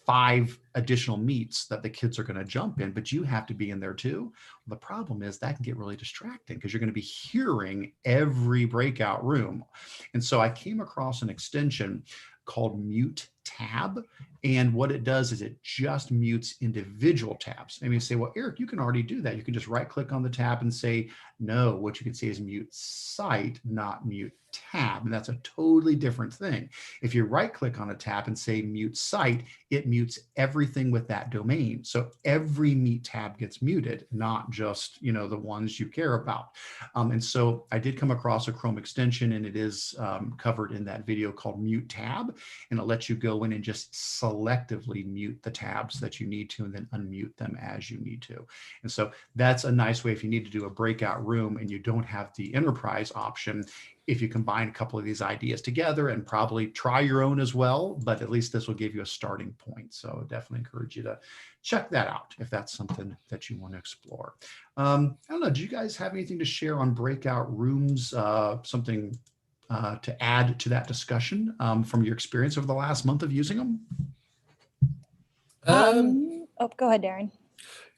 5 additional meets that the kids are going to jump in, but you have to be in there too. Well, the problem is that can get really distracting because you're going to be hearing every breakout room. And so I came across an extension called Mute Tab. And what it does is it just mutes individual tabs. And you say, well, Eric, you can already do that. You can just right click on the tab and say, no, what you can say is mute site, not mute tab. And that's a totally different thing. If you right click on a tab and say mute site, it mutes everything with that domain. So every Meet tab gets muted, not just, the ones you care about. And so I did come across a Chrome extension, and it is covered in that video called Mute Tab. And it lets you go in and just selectively mute the tabs that you need to, and then unmute them as you need to. And so that's a nice way if you need to do a breakout room and you don't have the enterprise option. If you combine a couple of these ideas together, and probably try your own as well, but at least this will give you a starting point. So definitely encourage you to check that out if that's something that you want to explore. I don't know, do you guys have anything to share on breakout rooms, something to add to that discussion from your experience over the last month of using them? Go ahead, Daren.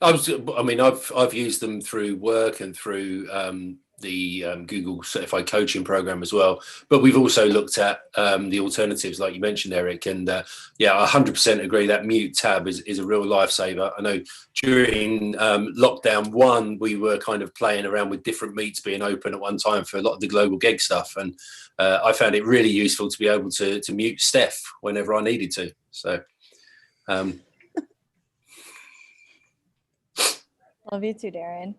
I've used them through work and through the Google Certified Coaching Program as well. But we've also looked at the alternatives, like you mentioned, Eric. And I 100% agree that Mute Tab is a real lifesaver. I know during lockdown 1, we were kind of playing around with different meets being open at one time for a lot of the global GEG stuff. And I found it really useful to be able to mute Steph whenever I needed to. So. Love you too, Daren.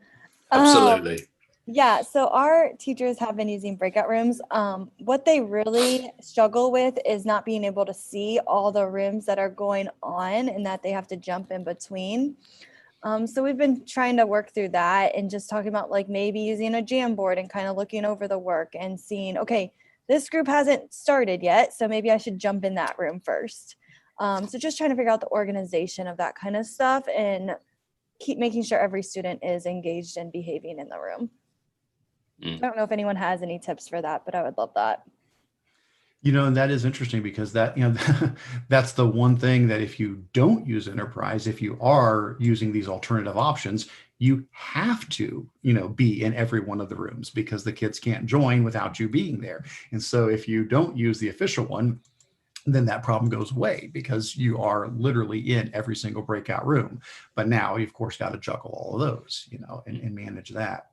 Absolutely. Yeah, so our teachers have been using breakout rooms. What they really struggle with is not being able to see all the rooms that are going on and that they have to jump in between. So we've been trying to work through that and just talking about like maybe using a Jamboard and kind of looking over the work and seeing, okay, this group hasn't started yet, so maybe I should jump in that room first. So just trying to figure out the organization of that kind of stuff and keep making sure every student is engaged and behaving in the room. I don't know if anyone has any tips for that, but I would love that. And that is interesting because that, that's the one thing that if you don't use enterprise, if you are using these alternative options, you have to, be in every one of the rooms because the kids can't join without you being there. And so if you don't use the official one, then that problem goes away because you are literally in every single breakout room. But now you, of course, got to juggle all of those, and manage that.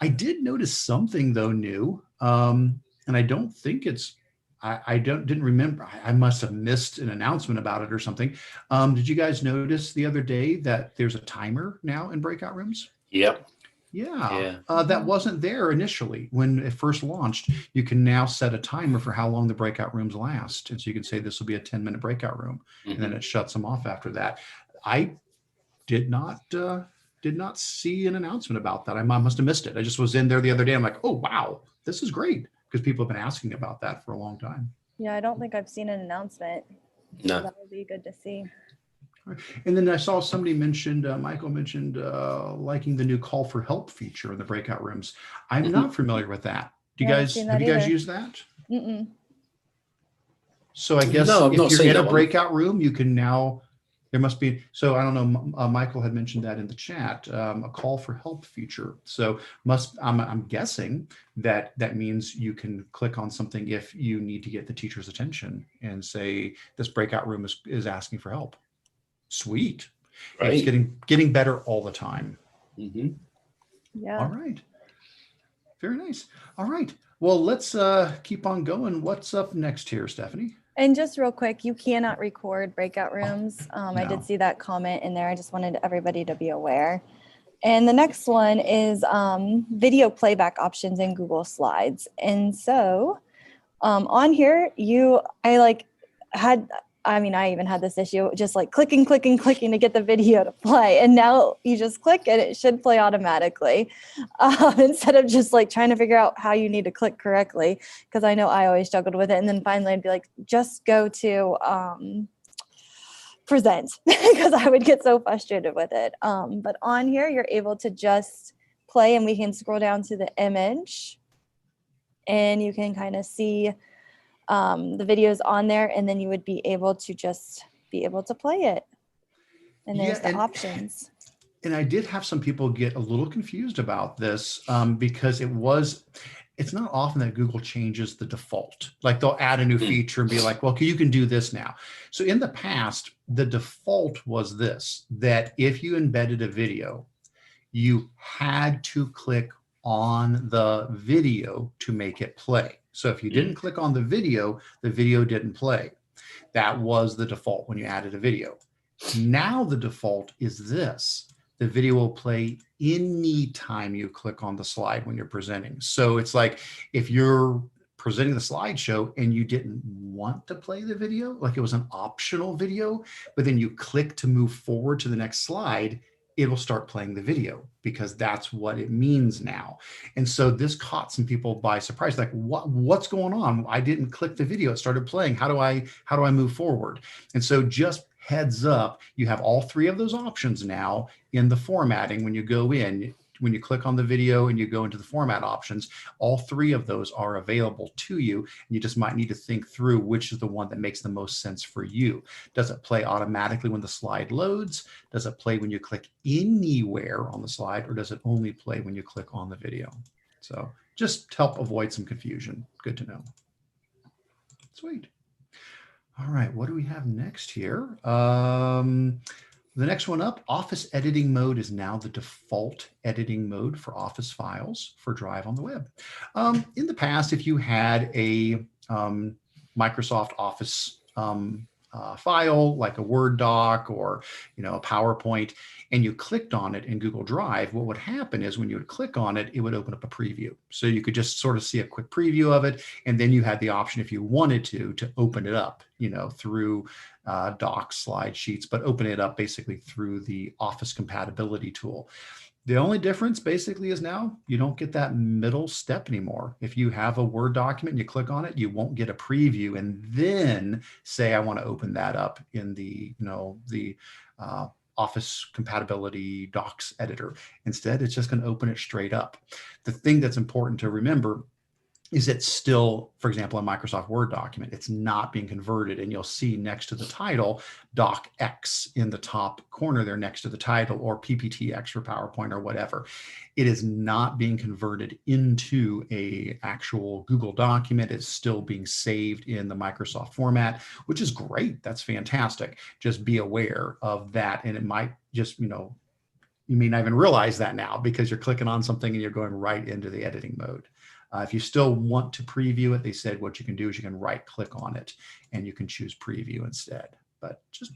I did notice something though new, and I don't think didn't remember. I must have missed an announcement about it or something. Did you guys notice the other day that there's a timer now in breakout rooms? Yep. Yeah. That wasn't there initially when it first launched. You can now set a timer for how long the breakout rooms last. And so you can say this will be a 10-minute breakout room, and then it shuts them off after that. I did not see an announcement about that. I must have missed it. I just was in there the other day. I'm like, oh, wow, this is great. because people have been asking about that for a long time. Yeah, I don't think I've seen an announcement. So No. that would be good to see. And then I saw somebody mentioned, Michael mentioned liking the new call for help feature in the breakout rooms. I'm not familiar with that. Do you I haven't guys, seen have that you guys either. used that? Mm-mm. So I guess No, I've if not you're seen in a that one. breakout room, you can now, there must be, so I don't know, Michael had mentioned that in the chat, a call for help feature. So I'm guessing that that means you can click on something if you need to get the teacher's attention and say, this breakout room is asking for help. Sweet. It's Great. getting better all the time. Mm-hmm. Yeah. All right. Very nice. All right. Well, let's keep on going. What's up next here, Stephanie? And just real quick, you cannot record breakout rooms. I did No. see that comment in there. I just wanted everybody to be aware. And the next one is video playback options in Google Slides. And so on here, I even had this issue, just like clicking to get the video to play. And now you just click and it should play automatically instead of just like trying to figure out how you need to click correctly. Because I know I always struggled with it. And then finally I'd be like, just go to present because I would get so frustrated with it. But on here, you're able to just play and we can scroll down to the image and you can kind of see the videos on there, and then you would be able to just be able to play it. And there's the options. And I did have some people get a little confused about this because it's not often that Google changes the default. Like they'll add a new feature and be like, well, you can do this now. So in the past, the default was this, that if you embedded a video, you had to click on the video to make it play. So if you didn't click on the video didn't play. That was the default when you added a video. Now the default is this. The video will play anytime you click on the slide when you're presenting. So it's like if you're presenting the slideshow and you didn't want to play the video, like it was an optional video, but then you click to move forward to the next slide, it'll start playing the video because that's what it means now. And so this caught some people by surprise, like what's going on? I didn't click the video, it started playing. How do I move forward? And so just heads up, you have all three of those options now in the formatting. When you go in, when you click on the video and you go into the format options, all three of those are available to you. And you just might need to think through which is the one that makes the most sense for you. Does it play automatically when the slide loads? Does it play when you click anywhere on the slide, or does it only play when you click on the video? So just to help avoid some confusion. Good to know. Sweet. All right, what do we have next here? The next one up, Office editing mode is now the default editing mode for Office files for Drive on the web. In the past, if you had a Microsoft Office file like a Word doc or a PowerPoint, and you clicked on it in Google Drive, what would happen is when you would click on it, it would open up a preview. So you could just sort of see a quick preview of it, and then you had the option if you wanted to open it up, through docs, slide sheets, but open it up basically through the Office compatibility tool. The only difference basically is now you don't get that middle step anymore. If you have a Word document and you click on it, you won't get a preview and then say, I want to open that up in the, Office compatibility docs editor. Instead, it's just going to open it straight up. The thing that's important to remember is it's still, for example, a Microsoft Word document, it's not being converted. And you'll see next to the title, DocX in the top corner there next to the title, or PPTX for PowerPoint or whatever. It is not being converted into a actual Google document. It's still being saved in the Microsoft format, which is great. That's fantastic. Just be aware of that. And it might just, you may not even realize that now because you're clicking on something and you're going right into the editing mode. If you still want to preview it, they said what you can do is you can right click on it and you can choose preview instead. But just,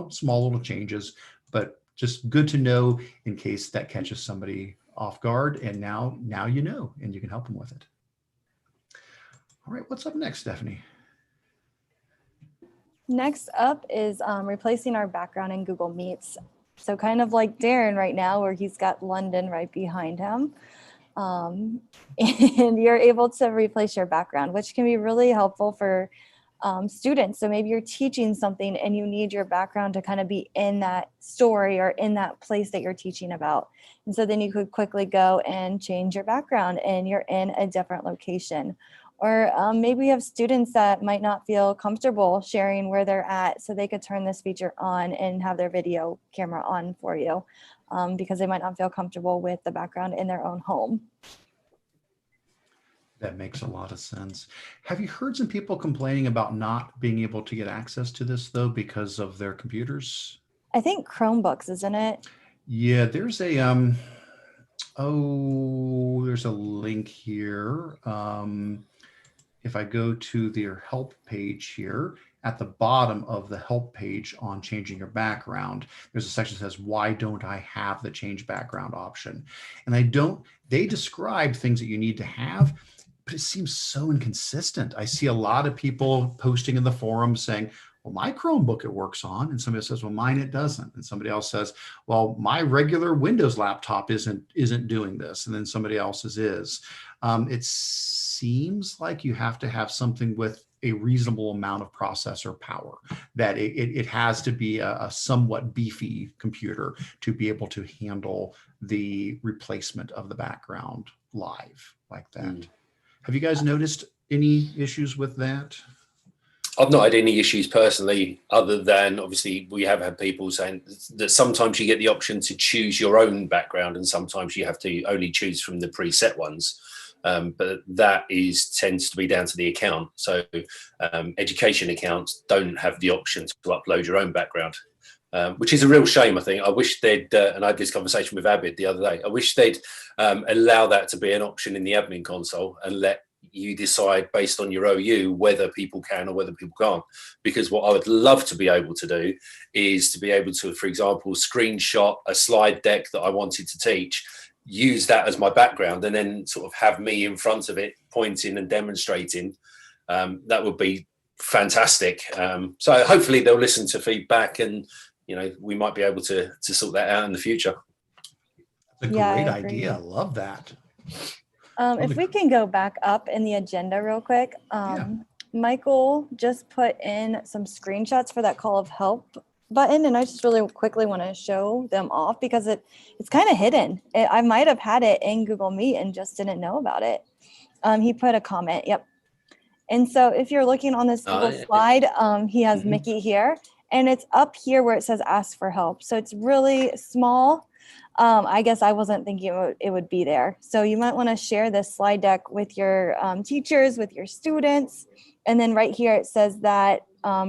small little changes, but just good to know in case that catches somebody off guard. And now you know, and you can help them with it. All right, what's up next, Stephanie? Next up is replacing our background in Google Meets. So kind of like Daren right now, where he's got London right behind him. and you're able to replace your background, which can be really helpful for students. So maybe you're teaching something and you need your background to kind of be in that story or in that place that you're teaching about. And so then you could quickly go and change your background and you're in a different location. Or maybe you have students that might not feel comfortable sharing where they're at, so they could turn this feature on and have their video camera on for you because they might not feel comfortable with the background in their own home. That makes a lot of sense. Have you heard some people complaining about not being able to get access to this though because of their computers? I think Chromebooks, isn't it? Yeah, there's a there's a link here. If I go to their help page here, at the bottom of the help page on changing your background, there's a section that says, why don't I have the change background option? And they describe things that you need to have, but it seems so inconsistent. I see a lot of people posting in the forum saying, well, my Chromebook it works on, and somebody says, well, mine it doesn't. And somebody else says, well, my regular Windows laptop isn't doing this. And then somebody else's is. It seems like you have to have something with a reasonable amount of processor power, that it has to be a somewhat beefy computer to be able to handle the replacement of the background live like that. Have you guys noticed any issues with that? I've not had any issues personally, other than obviously we have had people saying that sometimes you get the option to choose your own background and sometimes you have to only choose from the preset ones. But that tends to be down to the account. So education accounts don't have the option to upload your own background, which is a real shame, I think. I wish they'd, and I had this conversation with Abid the other day, I wish they'd allow that to be an option in the admin console and let you decide based on your OU whether people can or whether people can't. Because what I would love to be able to do is to be able to, for example, screenshot a slide deck that I wanted to teach, use that as my background, and then sort of have me in front of it pointing and demonstrating. That would be fantastic. So hopefully they'll listen to feedback, and we might be able to sort that out in the future. That's a great idea. I love that. If we can go back up in the agenda real quick, Michael just put in some screenshots for that call of help button, and I just really quickly want to show them off because it's kind of hidden. I might have had it in Google Meet and just didn't know about it. He put a comment, yep. And so if you're looking on this little slide, he has Mickey here, and it's up here where it says ask for help. So it's really small. I guess I wasn't thinking it would be there. So you might want to share this slide deck with your teachers, with your students. And then right here, it says that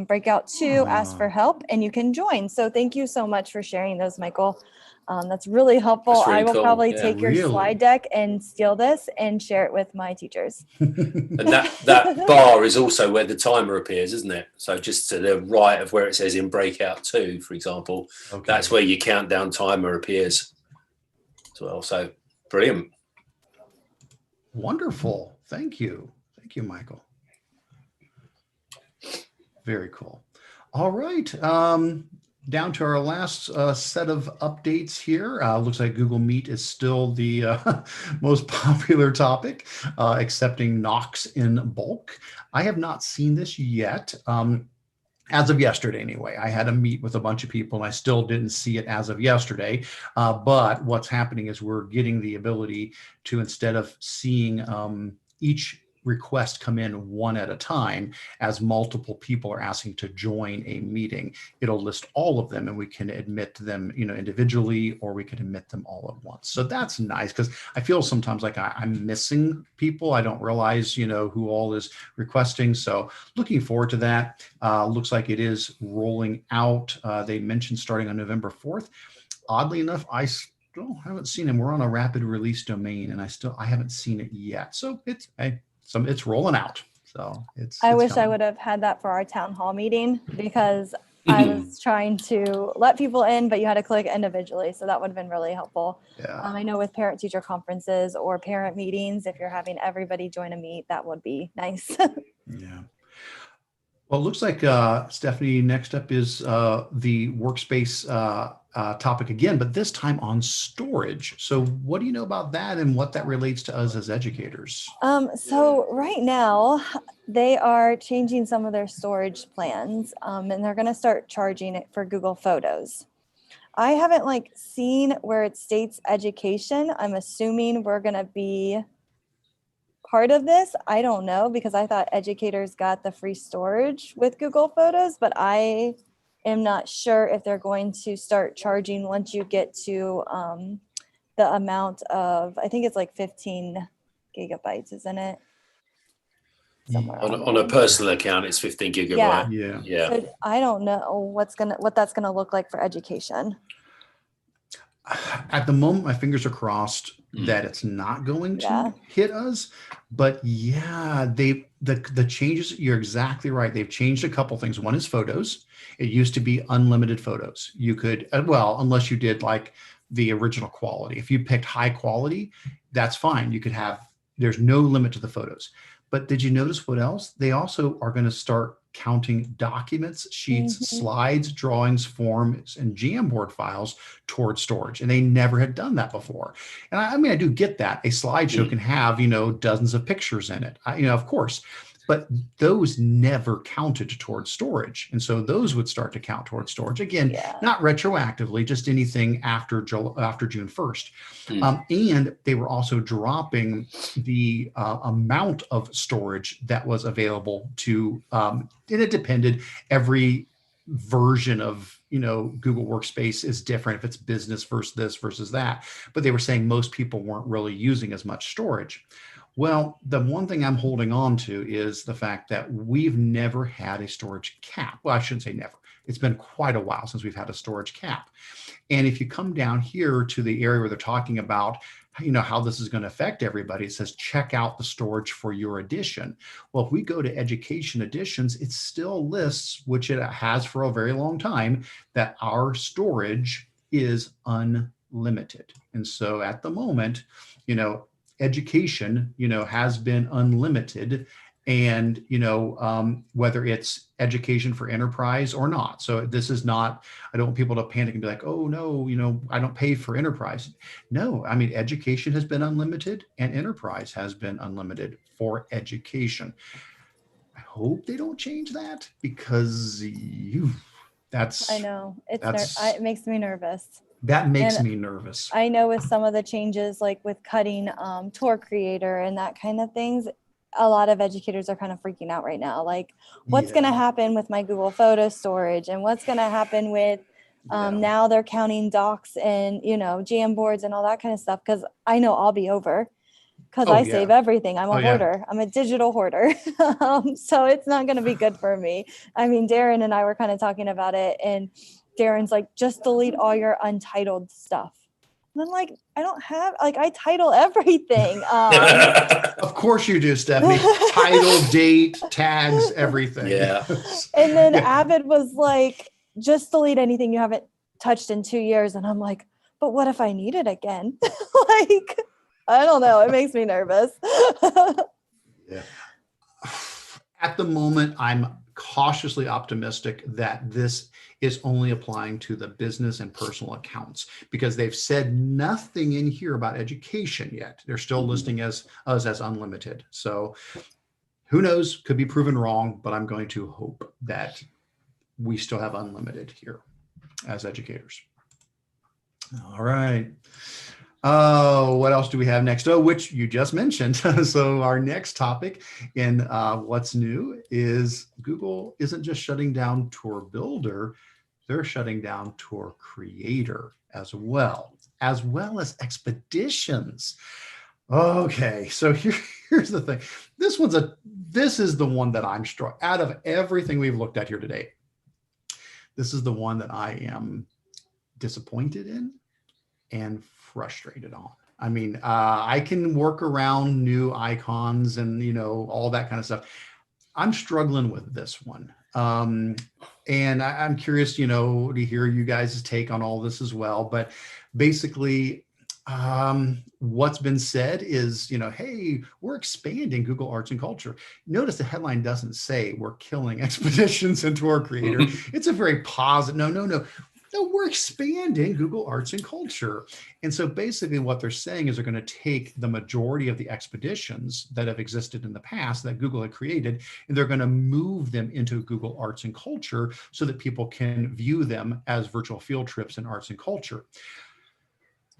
breakout 2, ask for help, and you can join. So thank you so much for sharing those, Michael. That's really helpful. That's really I will cool. probably take your slide deck and steal this and share it with my teachers. And that bar is also where the timer appears, isn't it? So just to the right of where it says in breakout 2, for example, that's where your countdown timer appears as well. So brilliant. Wonderful. Thank you. Thank you, Michael. Very cool. All right. Down to our last set of updates here. Looks like Google Meet is still the most popular topic, accepting Knox in bulk. I have not seen this yet. As of yesterday, anyway. I had a meet with a bunch of people and I still didn't see it as of yesterday. But what's happening is we're getting the ability to, instead of seeing each request come in one at a time, as multiple people are asking to join a meeting, it'll list all of them and we can admit them, individually, or we can admit them all at once. So that's nice, because I feel sometimes like I'm missing people. I don't realize, who all is requesting. So looking forward to that. Looks like it is rolling out. They mentioned starting on November 4th. Oddly enough, I still haven't seen them. We're on a rapid release domain and I haven't seen it yet. So it's rolling out. So I wish coming. I would have had that for our town hall meeting, because I was trying to let people in, but you had to click individually. So that would have been really helpful. Yeah. I know with parent teacher conferences or parent meetings, if you're having everybody join a meet, that would be nice. Yeah. Well, it looks like, Stephanie, next up is the Workspace topic again, but this time on storage. So what do you know about that and what that relates to us as educators? So right now they are changing some of their storage plans, and they're going to start charging it for Google Photos. I haven't seen where it states education. I'm assuming we're going to be part of this. I don't know, because I thought educators got the free storage with Google Photos, but I am not sure if they're going to start charging once you get to the amount of, I think it's 15 gigabytes, isn't it? Somewhere on a personal account, it's 15 gigabyte. Yeah. So I don't know what that's gonna look like for education. At the moment, my fingers are crossed that it's not going to hit us. But yeah, the changes, you're exactly right. They've changed a couple things. One is photos. It used to be unlimited photos. You could, well, unless you did the original quality. If you picked high quality, that's fine. You could have, there's no limit to the photos. But did you notice what else? They also are going to start counting documents, sheets, slides, drawings, forms, and Jamboard files towards storage. And they never had done that before. And I do get that. A slideshow can have, dozens of pictures in it, of course. But those never counted towards storage. And so those would start to count towards storage. Again, not retroactively, just anything after June 1st. And they were also dropping the amount of storage that was available to, and it depended, every version of Google Workspace is different if it's business versus this versus that. But they were saying most people weren't really using as much storage. Well, the one thing I'm holding on to is the fact that we've never had a storage cap. Well, I shouldn't say never. It's been quite a while since we've had a storage cap. And if you come down here to the area where they're talking about, how this is going to affect everybody, it says check out the storage for your edition. Well, if we go to education editions, it still lists, which it has for a very long time, that our storage is unlimited. And so at the moment, education, has been unlimited, and, whether it's education for enterprise or not. So this is not, I don't want people to panic and be like, oh no, I don't pay for enterprise. No, education has been unlimited and enterprise has been unlimited for education. I hope they don't change that, because I know it makes me nervous. That makes me nervous. I know with some of the changes, with cutting Tour Creator and that kind of things, a lot of educators are kind of freaking out right now. What's going to happen with my Google Photo storage, and what's going to happen with now they're counting docs and, Jamboards and all that kind of stuff. Because I know I'll be over, because I save everything. I'm a hoarder. I'm a digital hoarder. So it's not going to be good for me. Daren and I were kind of talking about it, and Daren's like, just delete all your untitled stuff. And I'm like, I don't have, I title everything. Of course you do, Stephanie. Title, date, tags, everything. Yeah. And then Avid was like, just delete anything you haven't touched in 2 years. And I'm like, but what if I need it again? I don't know. It makes me nervous. Yeah. At the moment, I'm cautiously optimistic that this is only applying to the business and personal accounts, because they've said nothing in here about education yet. They're still listing us as unlimited. So who knows, could be proven wrong, but I'm going to hope that we still have unlimited here as educators. All right. What else do we have next? Oh, which you just mentioned. So our next topic in what's new is Google isn't just shutting down Tour Builder, they're shutting down Tour Creator as well as Expeditions. Okay, so here's the thing. This is the one that I'm struck out of everything we've looked at here today. This is the one that I am disappointed in and frustrated on. I can work around new icons and, all that kind of stuff. I'm struggling with this one. And I'm curious, to hear you guys' take on all this as well. But basically, what's been said is, hey, we're expanding Google Arts and Culture. Notice the headline doesn't say we're killing Expeditions and Tour Creator. It's a very positive, no. No, we're expanding Google Arts and Culture. And so basically what they're saying is they're going to take the majority of the expeditions that have existed in the past that Google had created, and they're going to move them into Google Arts and Culture so that people can view them as virtual field trips in arts and culture.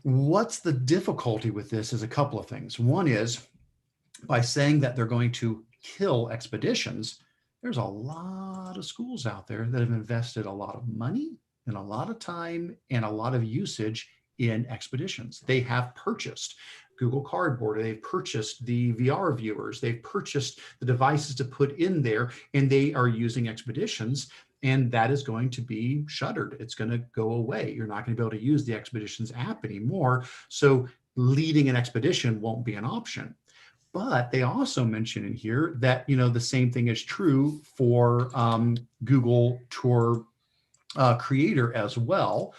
What's the difficulty with this is a couple of things. One is by saying that they're going to kill expeditions, there's a lot of schools out there that have invested a lot of money and a lot of time and a lot of usage in expeditions. They have purchased Google Cardboard, they've purchased the VR viewers, they've purchased the devices to put in there, and they are using expeditions, and that is going to be shuttered. It's going to go away. You're not going to be able to use the Expeditions app anymore. So leading an expedition won't be an option. But they also mention in here that, the same thing is true for Google Tour Creator as well,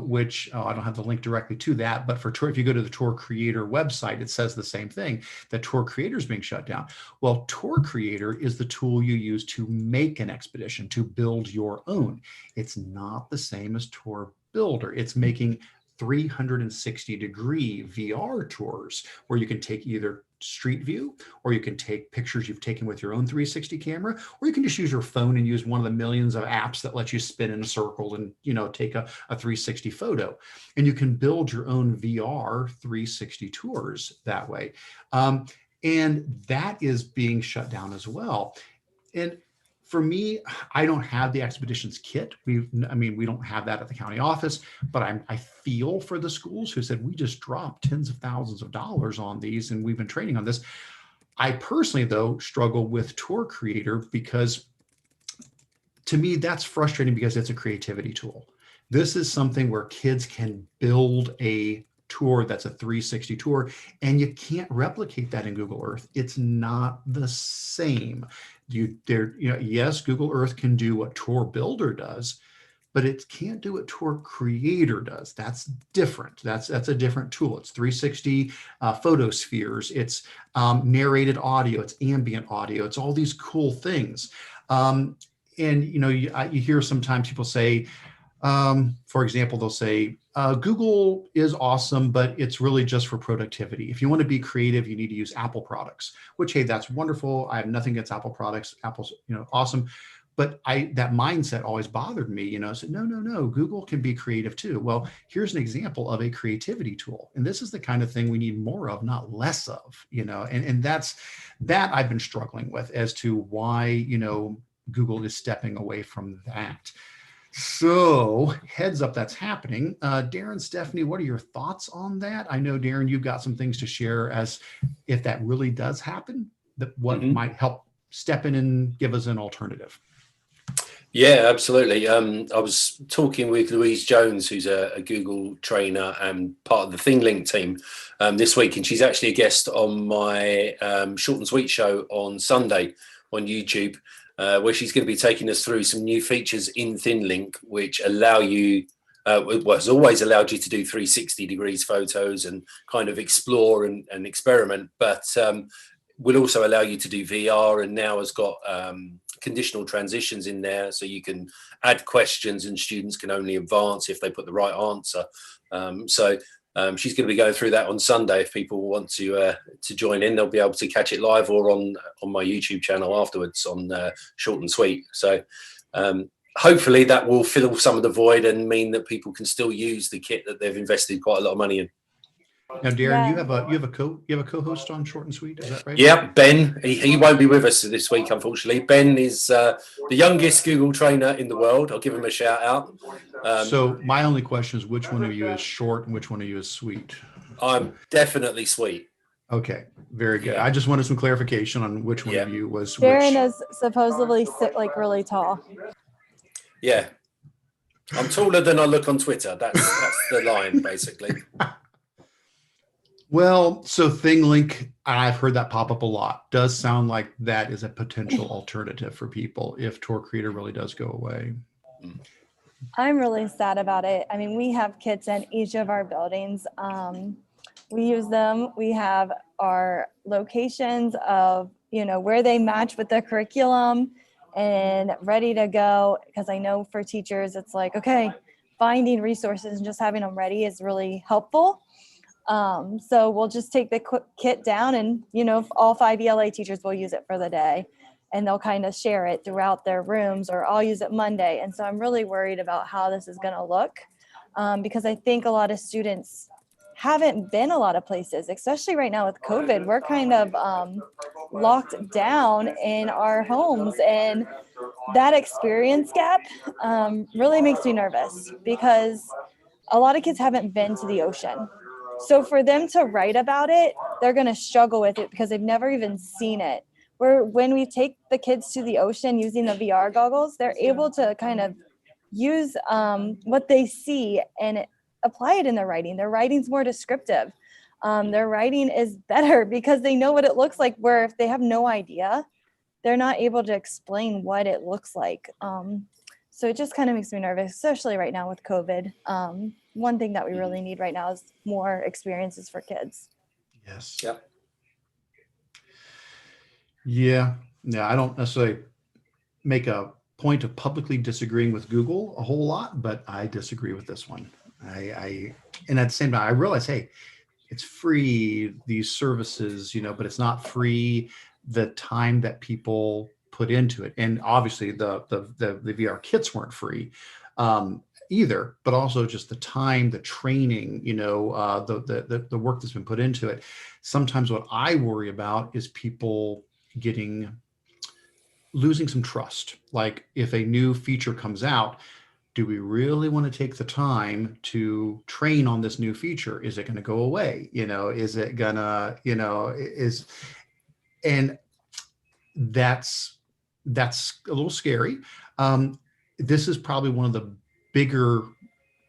which I don't have the link directly to that, but for Tour, if you go to the Tour Creator website, it says the same thing, that Tour Creator is being shut down. Well, Tour Creator is the tool you use to make an expedition, to build your own. It's not the same as Tour Builder. It's making 360-degree VR tours where you can take either street view, or you can take pictures you've taken with your own 360 camera, or you can just use your phone and use one of the millions of apps that let you spin in a circle and take a 360 photo, and you can build your own VR 360 tours that way. And that is being shut down as well. And for me, I don't have the Expeditions kit. We don't have that at the county office, but I feel for the schools who said, we just dropped tens of thousands of dollars on these and we've been training on this. I personally, though, struggle with Tour Creator because to me, that's frustrating because it's a creativity tool. This is something where kids can build a tour that's a 360 tour, and you can't replicate that in Google Earth. It's not the same. Yes, Google Earth can do what Tour Builder does, but it can't do what Tour Creator does. That's different. That's a different tool. It's 360 photospheres. It's narrated audio. It's ambient audio. It's all these cool things. And you hear sometimes people say, for example, they'll say, Google is awesome, but it's really just for productivity. If you want to be creative, you need to use Apple products, which, hey, that's wonderful. I have nothing against Apple products. Apple's, awesome. But that mindset always bothered me, I said, no, Google can be creative too. Well, here's an example of a creativity tool. And this is the kind of thing we need more of, not less of, and that's that I've been struggling with as to why, Google is stepping away from that. So heads up, that's happening. Daren, Stephanie, what are your thoughts on that? I know, Daren, you've got some things to share as if that really does happen, that what might help step in and give us an alternative. Yeah, absolutely. I was talking with Louise Jones, who's a Google trainer and part of the ThingLink team this week, and she's actually a guest on my Short and Sweet show on Sunday on YouTube, where she's going to be taking us through some new features in ThingLink, which allow you, has always allowed you to do 360 degrees photos and kind of explore and experiment, but will also allow you to do VR, and now has got conditional transitions in there, so you can add questions and students can only advance if they put the right answer. She's going to be going through that on Sunday. If people want to join in, they'll be able to catch it live or on my YouTube channel afterwards on Short and Sweet. So hopefully that will fill some of the void and mean that people can still use the kit that they've invested quite a lot of money in. Now, Daren, you have a co-host on Short and Sweet, is that right? Yeah, Ben. He won't be with us this week, unfortunately. Ben is the youngest Google trainer in the world. I'll give him a shout out. So my only question is, which one of you is short and which one of you is sweet? I'm definitely sweet. Okay, very good. Yeah. I just wanted some clarification on which one of you was Daren which. is supposedly really tall. Yeah, I'm taller than I look on Twitter. That's the line, basically. Well, so ThingLink, I've heard that pop up a lot. Does sound like that is a potential alternative for people if Tour Creator really does go away. I'm really sad about it. I mean, we have kits in each of our buildings. We use them. We have our locations of, where they match with the curriculum and ready to go. Because I know for teachers, it's like, okay, finding resources and just having them ready is really helpful. So we'll just take the kit down and, all 5 ELA teachers will use it for the day, and they'll kind of share it throughout their rooms, or I'll use it Monday. And so I'm really worried about how this is going to look, because I think a lot of students haven't been a lot of places, especially right now with COVID. We're kind of locked down in our homes, and that experience gap really makes me nervous, because a lot of kids haven't been to the ocean. So for them to write about it, they're going to struggle with it because they've never even seen it. Where when we take the kids to the ocean using the VR goggles, they're able to kind of use what they see and apply it in their writing. Their writing's more descriptive. Their writing is better because they know what it looks like, where if they have no idea, they're not able to explain what it looks like. So it just kind of makes me nervous, especially right now with COVID. One thing that we really need right now is more experiences for kids. Yes. Yep. Yeah. I don't necessarily make a point of publicly disagreeing with Google a whole lot, but I disagree with this one. And at the same time, I realize, hey, it's free, these services, but it's not free the time that people put into it. And obviously the VR kits weren't free either, but also just the time, the training, the work that's been put into it. Sometimes what I worry about is people losing some trust. Like if a new feature comes out, do we really want to take the time to train on this new feature? Is it going to go away? Is it gonna, and that's a little scary. This is probably one of the bigger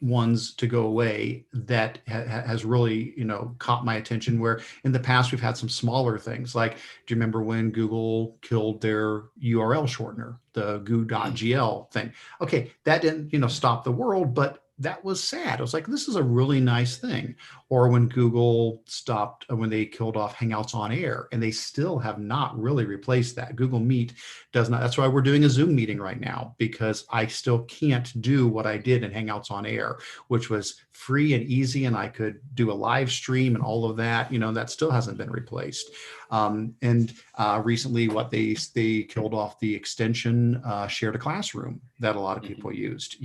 ones to go away that has really, caught my attention, where in the past we've had some smaller things. Like, do you remember when Google killed their URL shortener, the goo.gl thing? Okay, that didn't, stop the world, but that was sad. I was like, this is a really nice thing. Or when Google stopped, when they killed off Hangouts on Air, and they still have not really replaced that. Google Meet does not. That's why we're doing a Zoom meeting right now, because I still can't do what I did in Hangouts on Air, which was free and easy, and I could do a live stream and all of that. That still hasn't been replaced. And recently, they killed off the extension Share to Classroom that a lot of people used.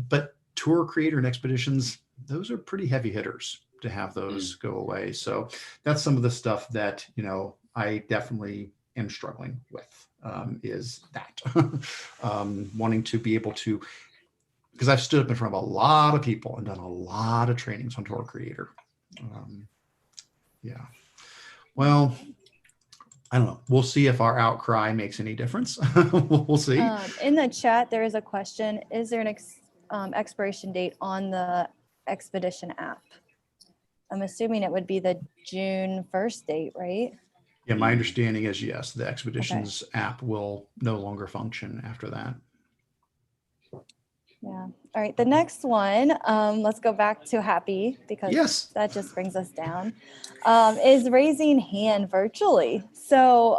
But Tour Creator and Expeditions, those are pretty heavy hitters to have those go away. So that's some of the stuff that, I definitely am struggling with, is that wanting to be able to, because I've stood up in front of a lot of people and done a lot of trainings on Tour Creator. Yeah. Well, I don't know. We'll see if our outcry makes any difference. We'll see. In the chat, there is a question. Is there an expiration date on the Expedition app? I'm assuming it would be the June 1st date, right? Yeah, my understanding is yes, the Expeditions app will no longer function after that. Yeah. All right. The next one, let's go back to happy, because that just brings us down, is raising hand virtually. So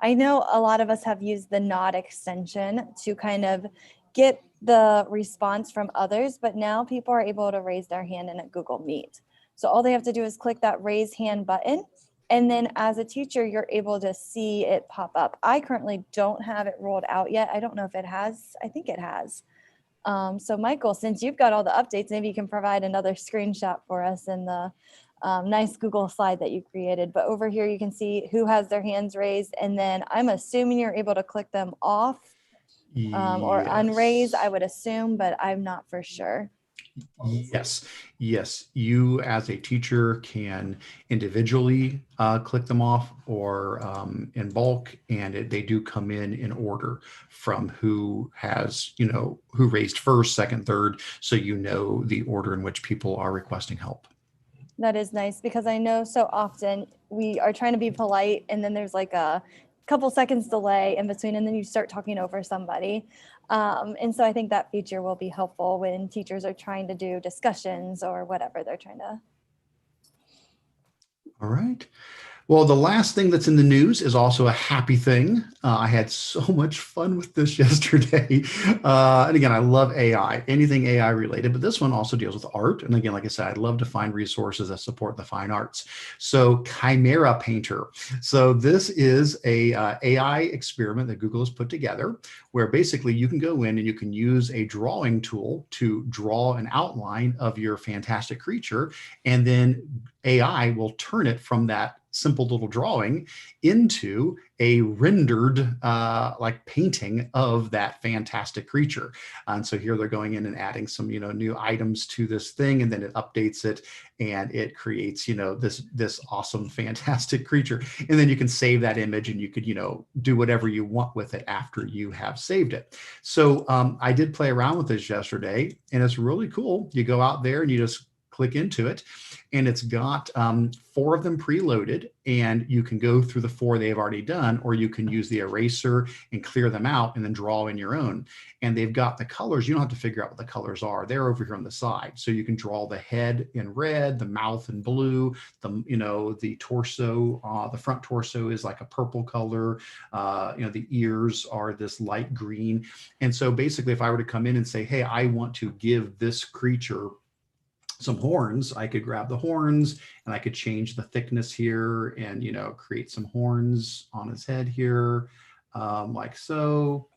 I know a lot of us have used the nod extension to kind of get the response from others, but now people are able to raise their hand in a Google Meet. So all they have to do is click that raise hand button. And then as a teacher, you're able to see it pop up. I currently don't have it rolled out yet. I don't know if it has. I think it has. So Michael, since you've got all the updates, maybe you can provide another screenshot for us in the nice Google slide that you created. But over here, you can see who has their hands raised. And then I'm assuming you're able to click them off or unraise, I would assume, but I'm not for sure. Yes. You as a teacher can individually click them off, or in bulk, and they do come in order from who has, who raised first, second, third, so the order in which people are requesting help. That is nice, because I know so often we are trying to be polite, and then there's like a couple seconds delay in between, and then you start talking over somebody. And so I think that feature will be helpful when teachers are trying to do discussions or whatever they're trying to. All right. Well, the last thing that's in the news is also a happy thing. I had so much fun with this yesterday. And again, I love AI, anything AI related, but this one also deals with art. And again, like I said, I'd love to find resources that support the fine arts. So Chimera Painter. So this is a AI experiment that Google has put together where basically you can go in and you can use a drawing tool to draw an outline of your fantastic creature. And then AI will turn it from that simple little drawing into a rendered like painting of that fantastic creature. And so here they're going in and adding some, new items to this thing, and then it updates it and it creates, this awesome, fantastic creature. And then you can save that image and you could, do whatever you want with it after you have saved it. So I did play around with this yesterday and it's really cool. You go out there and you just click into it, and it's got 4 of them preloaded, and you can go through the 4 they've already done, or you can use the eraser and clear them out and then draw in your own. And they've got the colors. You don't have to figure out what the colors are. They're over here on the side. So you can draw the head in red, the mouth in blue, the torso, the front torso is like a purple color. The ears are this light green. And so basically, if I were to come in and say, hey, I want to give this creature some horns, I could grab the horns and I could change the thickness here and, create some horns on his head here, like so.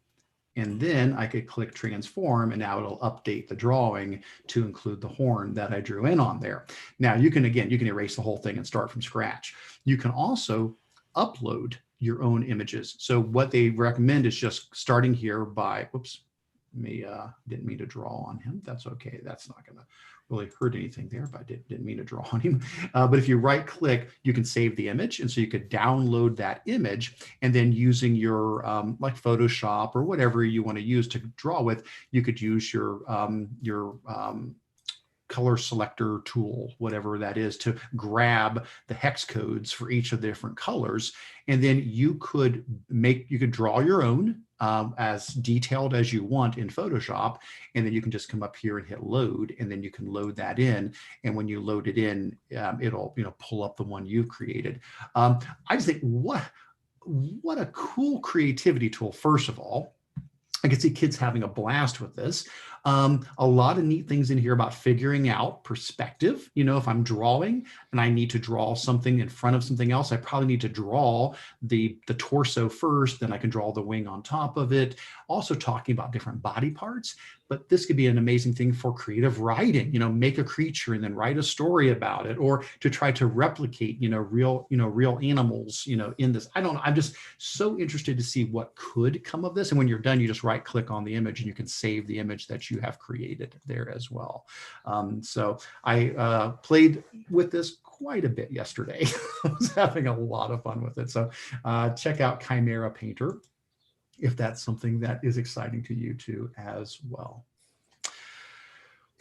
And then I could click transform, and now it'll update the drawing to include the horn that I drew in on there. Now you can erase the whole thing and start from scratch. You can also upload your own images. So what they recommend is just starting here by, didn't mean to draw on him. That's okay. That's not going to really hurt anything there, but I didn't mean to draw on him. But if you right click, you can save the image. And so you could download that image, and then using your like Photoshop or whatever you want to use to draw with, you could use your color selector tool, whatever that is, to grab the hex codes for each of the different colors. And then you could draw your own as detailed as you want in Photoshop. And then you can just come up here and hit load, and then you can load that in. And when you load it in, it'll, pull up the one you've created. I just think what a cool creativity tool. First of all, I can see kids having a blast with this. A lot of neat things in here about figuring out perspective. If I'm drawing and I need to draw something in front of something else, I probably need to draw the torso first, then I can draw the wing on top of it. Also talking about different body parts, but this could be an amazing thing for creative writing, make a creature and then write a story about it, or to try to replicate, real animals, in this. I don't know. I'm just so interested to see what could come of this. And when you're done, you just right click on the image and you can save the image that you have created there as well. So I played with this quite a bit yesterday. I was having a lot of fun with it. So check out Chimera Painter if that's something that is exciting to you too as well.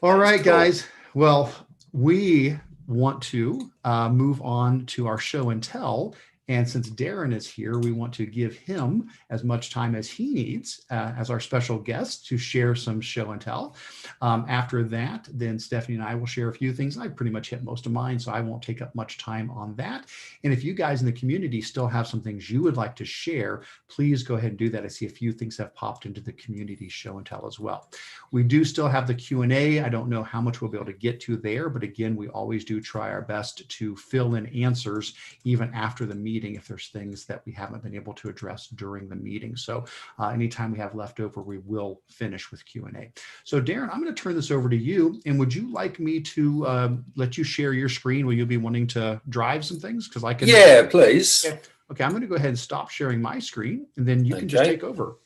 All right, guys. Well, we want to move on to our show and tell. And since Daren is here, we want to give him as much time as he needs as our special guest to share some show and tell. After that, then Stephanie and I will share a few things. I pretty much hit most of mine, so I won't take up much time on that. And if you guys in the community still have some things you would like to share, please go ahead and do that. I see a few things have popped into the community show and tell as well. We do still have the Q&A. I don't know how much we'll be able to get to there, but again, we always do try our best to fill in answers even after the meeting if there's things that we haven't been able to address during the meeting. So anytime we have left over, we will finish with Q&A. So Daren, I'm going to turn this over to you. And would you like me to let you share your screen? Will you be wanting to drive some things? Because I can. Yeah, please. Okay, I'm going to go ahead and stop sharing my screen, and then you can just take over.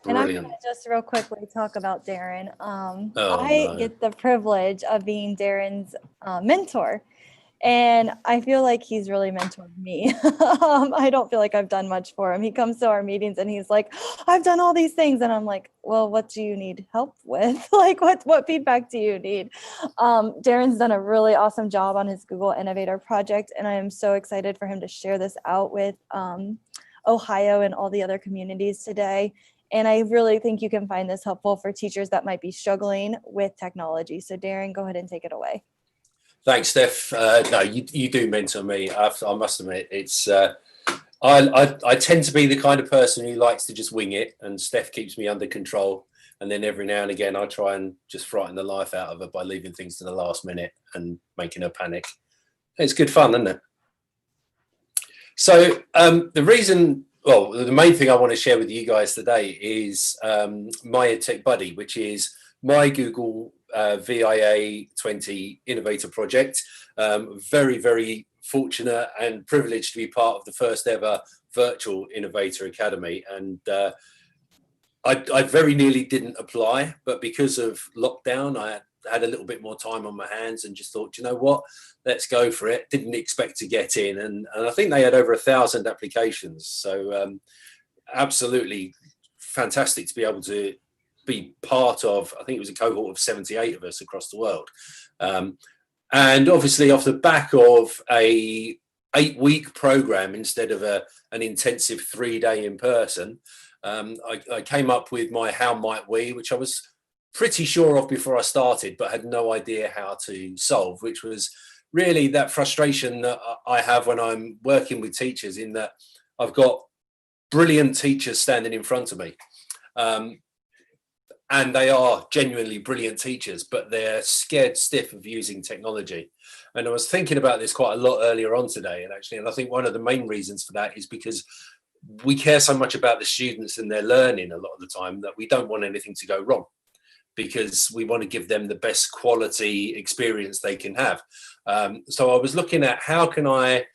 And I'm going to just real quickly talk about Daren. I no. get the privilege of being Daren's mentor. And I feel like he's really mentored me. I don't feel like I've done much for him. He comes to our meetings and he's like, I've done all these things. And I'm like, well, what do you need help with? Like, what feedback do you need? Daren's done a really awesome job on his Google Innovator project. And I am so excited for him to share this out with Ohio and all the other communities today. And I really think you can find this helpful for teachers that might be struggling with technology. So Daren, go ahead and take it away. Thanks, Steph. No, you do mentor me. I must admit, it's I tend to be the kind of person who likes to just wing it, and Steph keeps me under control. And then every now and again, I try and just frighten the life out of her by leaving things to the last minute and making her panic. It's good fun, isn't it? So the main thing I want to share with you guys today is my EdTech Buddy, which is my Google VIA 20 Innovator project. Very, very fortunate and privileged to be part of the first ever virtual Innovator Academy. And I very nearly didn't apply, but because of lockdown, I had a little bit more time on my hands and just thought, you know what, let's go for it. Didn't expect to get in. And I think they had over 1,000 applications. So absolutely fantastic to be able to be part of, I think it was a cohort of 78 of us across the world. And obviously off the back of a 8-week program instead of an intensive 3-day in person, I came up with my how might we, which I was pretty sure of before I started, but had no idea how to solve, which was really that frustration that I have when I'm working with teachers, in that I've got brilliant teachers standing in front of me. And they are genuinely brilliant teachers, but they're scared stiff of using technology. And I was thinking about this quite a lot earlier on today, and I think one of the main reasons for that is because we care so much about the students and their learning a lot of the time that we don't want anything to go wrong, because we want to give them the best quality experience they can have. So I was looking at how can I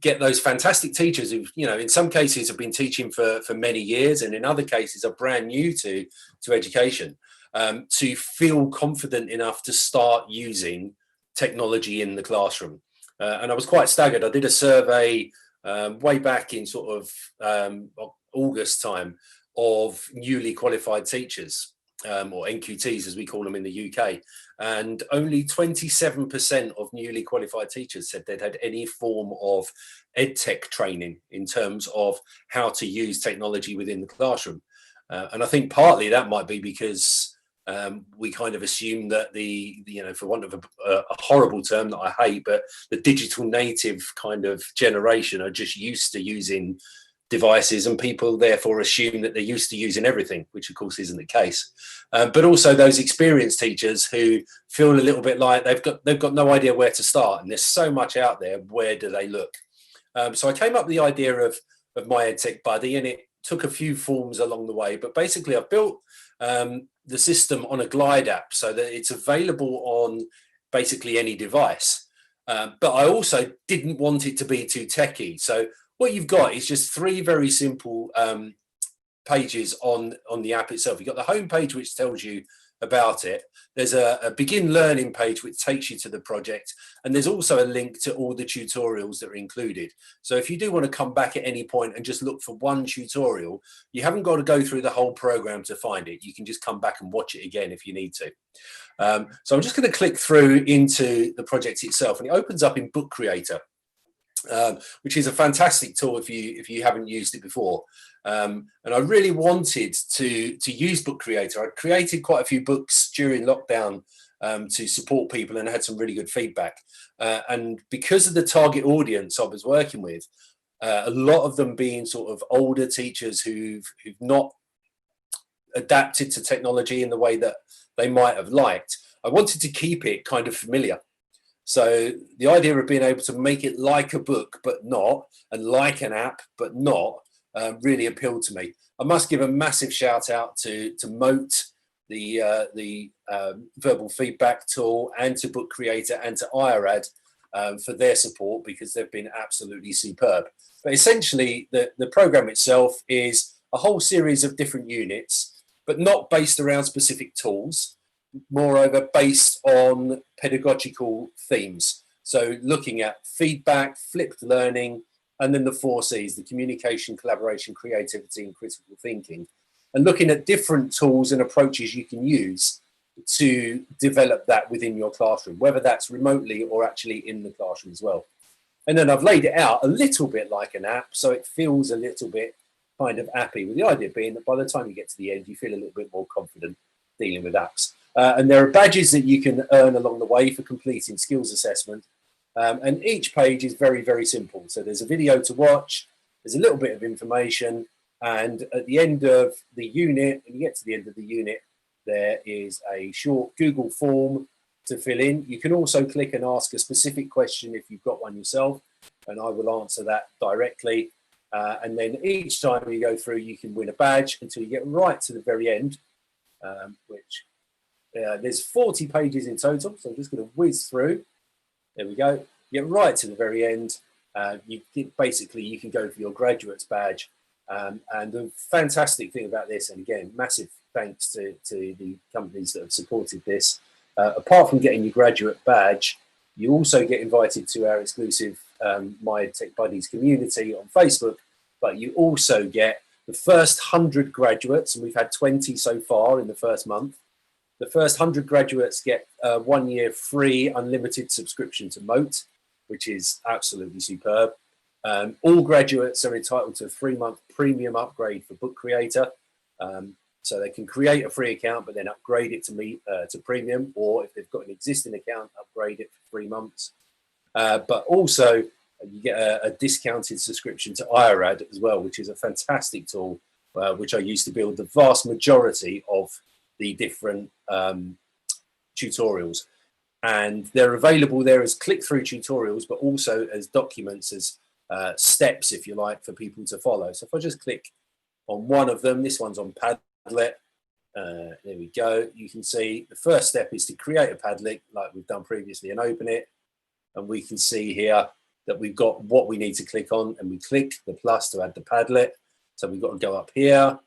get those fantastic teachers who, in some cases have been teaching for many years, and in other cases are brand new to education, to feel confident enough to start using technology in the classroom. And I was quite staggered. I did a survey way back in sort of August time of newly qualified teachers, or NQTs as we call them in the UK, and only 27% of newly qualified teachers said they'd had any form of EdTech training in terms of how to use technology within the classroom. And I think partly that might be because we kind of assume that for want of a horrible term that I hate, but the digital native kind of generation are just used to using devices, and people therefore assume that they're used to using everything, which of course isn't the case. But also those experienced teachers who feel a little bit like they've got no idea where to start, and there's so much out there. Where do they look? So I came up with the idea of my EdTech Buddy, and it took a few forms along the way. But basically, I've built the system on a Glide app so that it's available on basically any device. But I also didn't want it to be too techy. So what you've got is just 3 very simple pages on the app itself. You've got the home page, which tells you about it. There's a begin learning page, which takes you to the project. And there's also a link to all the tutorials that are included. So if you do want to come back at any point and just look for one tutorial, you haven't got to go through the whole program to find it. You can just come back and watch it again if you need to. So I'm just going to click through into the project itself, and it opens up in Book Creator. Which is a fantastic tool if you haven't used it before. And I really wanted to use Book Creator. I created quite a few books during lockdown to support people, and I had some really good feedback. And because of the target audience I was working with, a lot of them being sort of older teachers who've not adapted to technology in the way that they might have liked, I wanted to keep it kind of familiar. So the idea of being able to make it like a book, but not, and like an app, but not, really appealed to me. I must give a massive shout out to Moat, the verbal feedback tool, and to Book Creator and to IRAD for their support, because they've been absolutely superb. But essentially, the program itself is a whole series of different units, but not based around specific tools. Moreover, based on pedagogical themes. So looking at feedback, flipped learning, and then the 4 C's, the communication, collaboration, creativity, and critical thinking. And looking at different tools and approaches you can use to develop that within your classroom, whether that's remotely or actually in the classroom as well. And then I've laid it out a little bit like an app, so it feels a little bit kind of appy, with the idea being that by the time you get to the end, you feel a little bit more confident dealing with apps. And there are badges that you can earn along the way for completing skills assessment. And each page is very, very simple. So there's a video to watch, there's a little bit of information, and at the end of the unit, when you get to the end of the unit, there is a short Google form to fill in. You can also click and ask a specific question if you've got one yourself, and I will answer that directly. And then each time you go through, you can win a badge until you get right to the very end, which there's 40 pages in total. So I'm just going to whiz through. There we go. You get right to the very end. Basically, you can go for your graduate's badge. And the fantastic thing about this, and again, massive thanks to the companies that have supported this, apart from getting your graduate badge, you also get invited to our exclusive My Tech Buddies community on Facebook, but you also get the first 100 graduates, and we've had 20 so far in the first month. The first 100 graduates get 1 year free unlimited subscription to Moat, which is absolutely superb. All graduates are entitled to a 3-month premium upgrade for Book Creator. So they can create a free account, but then upgrade it to premium, or if they've got an existing account, upgrade it for 3 months. But also you get a discounted subscription to IRAD as well, which is a fantastic tool, which I use to build the vast majority of the different tutorials. And they're available there as click-through tutorials, but also as documents, as steps, if you like, for people to follow. So if I just click on one of them, this one's on Padlet. There we go. You can see the first step is to create a Padlet like we've done previously and open it. And we can see here that we've got what we need to click on, and we click the plus to add the Padlet. So we've got to go up here,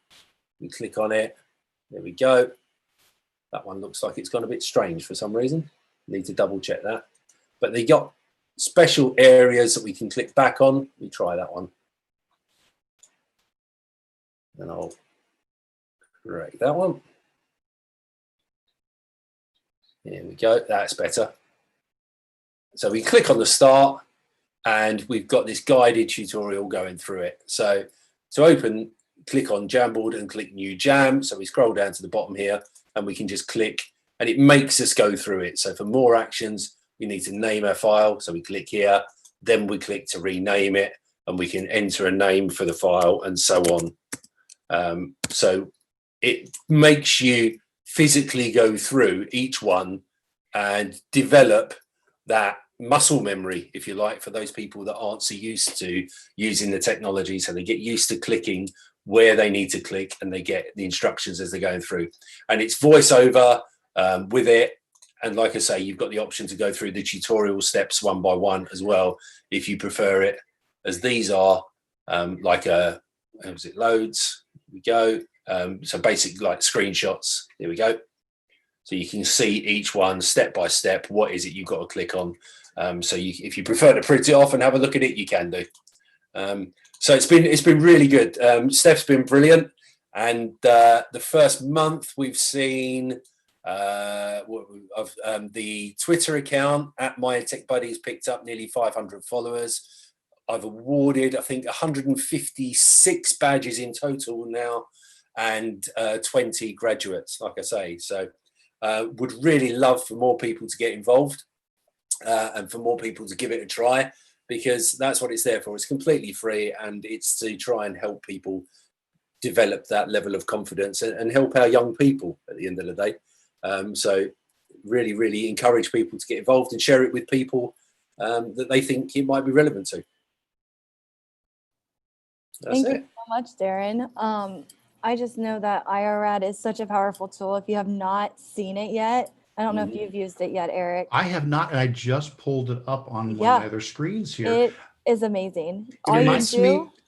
we click on it. There we go. That one looks like it's gone a bit strange for some reason. Need to double check that. But they got special areas that we can click back on. We try that one. And I'll create that one. Here we go. That's better. So we click on the start, and we've got this guided tutorial going through it. So to open, click on Jamboard and click New Jam. So we scroll down to the bottom here, and we can just click, and it makes us go through it. So for more actions, we need to name our file. So we click here, then we click to rename it, and we can enter a name for the file and so on. So it makes you physically go through each one and develop that muscle memory, if you like, for those people that aren't so used to using the technology. So they get used to clicking where they need to click, and they get the instructions as they're going through. And it's voiceover with it. And like I say, you've got the option to go through the tutorial steps one by one as well, if you prefer it, as these are like as it loads. Here we go. So basically like screenshots. Here we go. So you can see each one step by step. What is it you've got to click on? So if you prefer to print it off and have a look at it, you can do. So it's been really good. Steph's been brilliant, and the first month we've seen the Twitter account at My Tech Buddies picked up nearly 500 followers. I've awarded, I think, 156 badges in total now, and 20 graduates, like I say. So would really love for more people to get involved and for more people to give it a try, because that's what it's there for. It's completely free, and it's to try and help people develop that level of confidence and help our young people at the end of the day. So really, really encourage people to get involved and share it with people that they think it might be relevant to. Thank you so much, Daren. I just know that IRAD is such a powerful tool. If you have not seen it yet, I don't know if you've used it yet, Eric. I have not, and I just pulled it up on one of my other screens here. It is amazing. It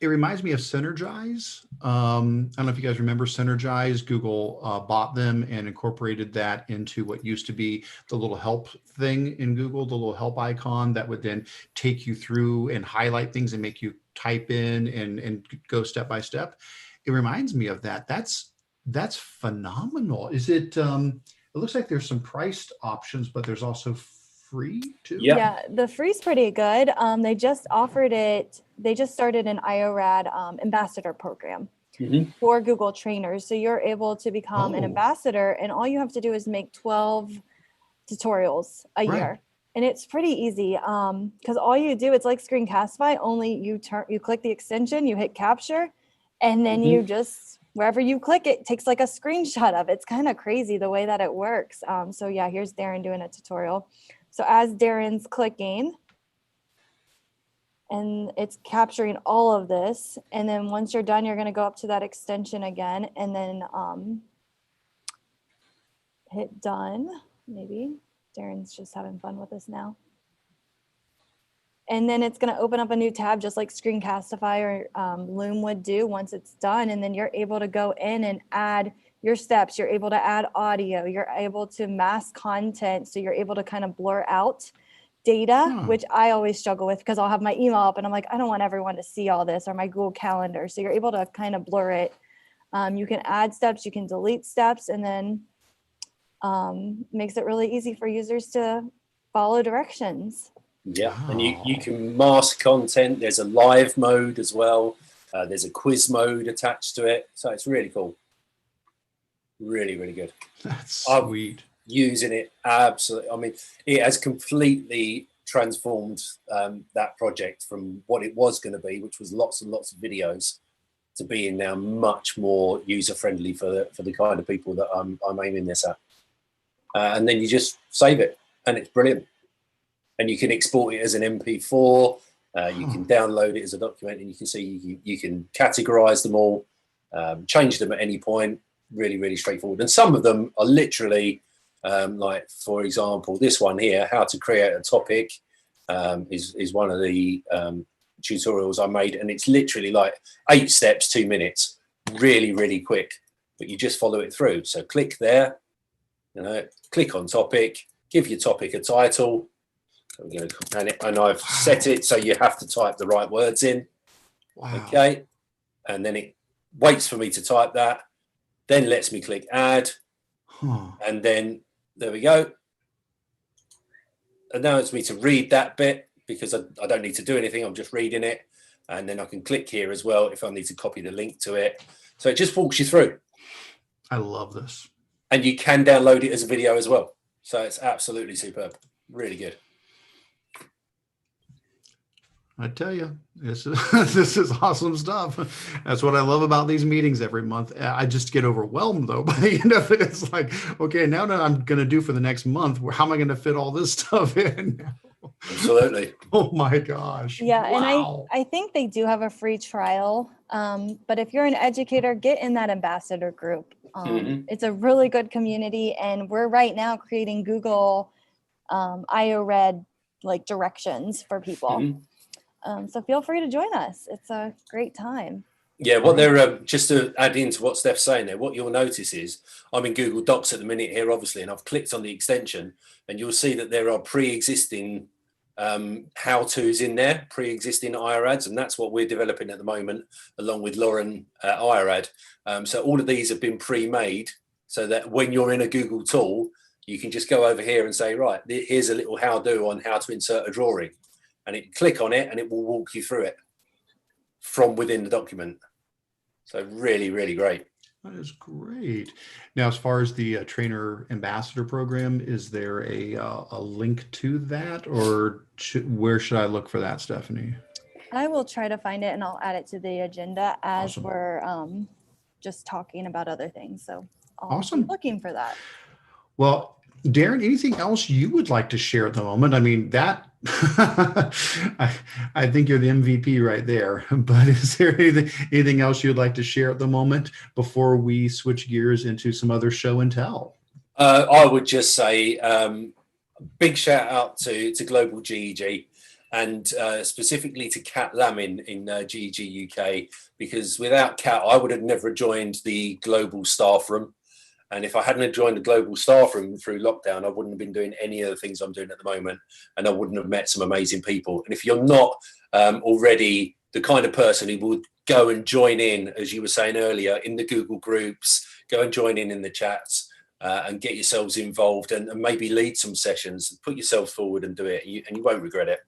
reminds me of Synergize. I don't know if you guys remember Synergize. Google bought them and incorporated that into what used to be the little help thing in Google, the little help icon that would then take you through and highlight things and make you type in and go step by step. It reminds me of that. That's phenomenal. Is it? It looks like there's some priced options, but there's also free too. Yeah, the free's pretty good. They just offered it. They just started an IRAD ambassador program. for Google trainers. So you're able to become an ambassador, and all you have to do is make 12 tutorials a year. And it's pretty easy because all you do, it's like Screencastify, only you click the extension, you hit capture, and then you just, wherever you click, it takes like a screenshot of it. It's kind of crazy the way that it works. So yeah, here's Daren doing a tutorial. So as Daren's clicking, and it's capturing all of this. And then once you're done, you're going to go up to that extension again and then hit done. Maybe Daren's just having fun with this now. And then it's going to open up a new tab just like Screencastify or Loom would do once it's done. And then you're able to go in and add your steps. You're able to add audio. You're able to mask content. So you're able to kind of blur out data, which I always struggle with because I'll have my email up and I'm like, I don't want everyone to see all this, or my Google Calendar. So you're able to kind of blur it. You can add steps, you can delete steps, and then makes it really easy for users to follow directions. Yeah, and you can mask content. There's a live mode as well. There's a quiz mode attached to it. So it's really cool. Really, really good. That's sweet. Using it absolutely. I mean, it has completely transformed that project from what it was going to be, which was lots and lots of videos, to being now much more user friendly for the kind of people that I'm aiming this at. And then you just save it, and it's brilliant. And you can export it as an MP4. You can download it as a document, and you can see you can categorize them all, change them at any point. Really, really straightforward. And some of them are literally. Like, for example, this one here, how to create a topic, is one of the tutorials I made. And it's literally like 8 steps, 2 minutes, really, really quick. But you just follow it through. So click there, click on topic, give your topic a title. And I've set it so you have to type the right words in. Wow. Okay. And then it waits for me to type that, then lets me click add. And then there we go. And now it's me to read that bit because I don't need to do anything. I'm just reading it. And then I can click here as well if I need to copy the link to it. So it just walks you through. I love this. And you can download it as a video as well. So it's absolutely superb. Really good. I tell you, this is awesome stuff. That's what I love about these meetings every month. I just get overwhelmed though by the end of it. It's like, okay, now that I'm going to do for the next month, how am I going to fit all this stuff in? Absolutely. Oh my gosh. Yeah. Wow. And I think they do have a free trial. But if you're an educator, get in that ambassador group. It's a really good community. And we're right now creating Google IO Red like directions for people. So feel free to join us. It's a great time. Yeah, what they're just to add into what Steph's saying there, what you'll notice is I'm in Google Docs at the minute here, obviously, and I've clicked on the extension, and you'll see that there are pre-existing how-tos in there, pre-existing IRADs, and that's what we're developing at the moment, along with Lauren IRAD. So all of these have been pre-made so that when you're in a Google tool, you can just go over here and say, right, here's a little how-do on how to insert a drawing. And it click on it and it will walk you through it from within the document. So really, really great. That is great. Now, as far as the trainer ambassador program, is there a link to that, or where should I look for that, Stephanie? I will try to find it and I'll add it to the agenda as we're just talking about other things. So I'll be looking for that. Well, Daren, anything else you would like to share at the moment? I mean, that I think you're the MVP right there. But is there anything else you'd like to share at the moment before we switch gears into some other show and tell? I would just say big shout out to Global GEG and specifically to Kat Lamin in GEG UK, because without Kat, I would have never joined the global staff room. And if I hadn't joined the global staff room through lockdown, I wouldn't have been doing any of the things I'm doing at the moment. And I wouldn't have met some amazing people. And if you're not already the kind of person who would go and join in, as you were saying earlier, in the Google groups, go and join in the chats and get yourselves involved and maybe lead some sessions, put yourself forward and do it. And you won't regret it.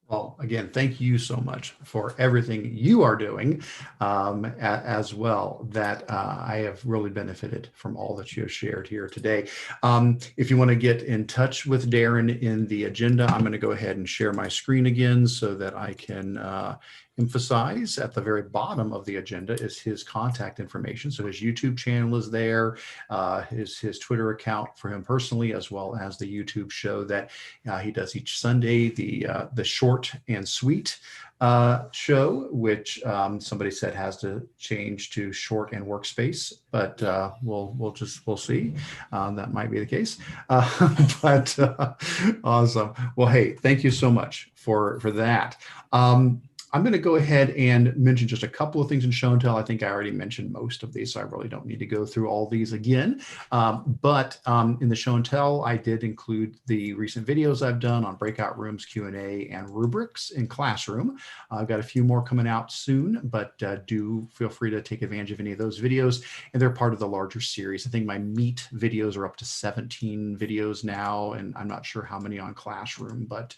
Well, again, thank you so much for everything you are doing as well. That I have really benefited from all that you have shared here today. If you want to get in touch with Daren in the agenda, I'm going to go ahead and share my screen again so that I can emphasize at the very bottom of the agenda is his contact information. So his YouTube channel is there, his Twitter account for him personally, as well as the YouTube show that he does each Sunday, the short and sweet show, which somebody said has to change to short and workspace, but we'll see. That might be the case. But awesome. Well, hey, thank you so much for that. I'm going to go ahead and mention just a couple of things in show and tell. I think I already mentioned most of these, so I really don't need to go through all these again. But in the show and tell, I did include the recent videos I've done on breakout rooms, Q&A, and rubrics in Classroom. I've got a few more coming out soon, but do feel free to take advantage of any of those videos. And they're part of the larger series. I think my Meet videos are up to 17 videos now, and I'm not sure how many on Classroom, but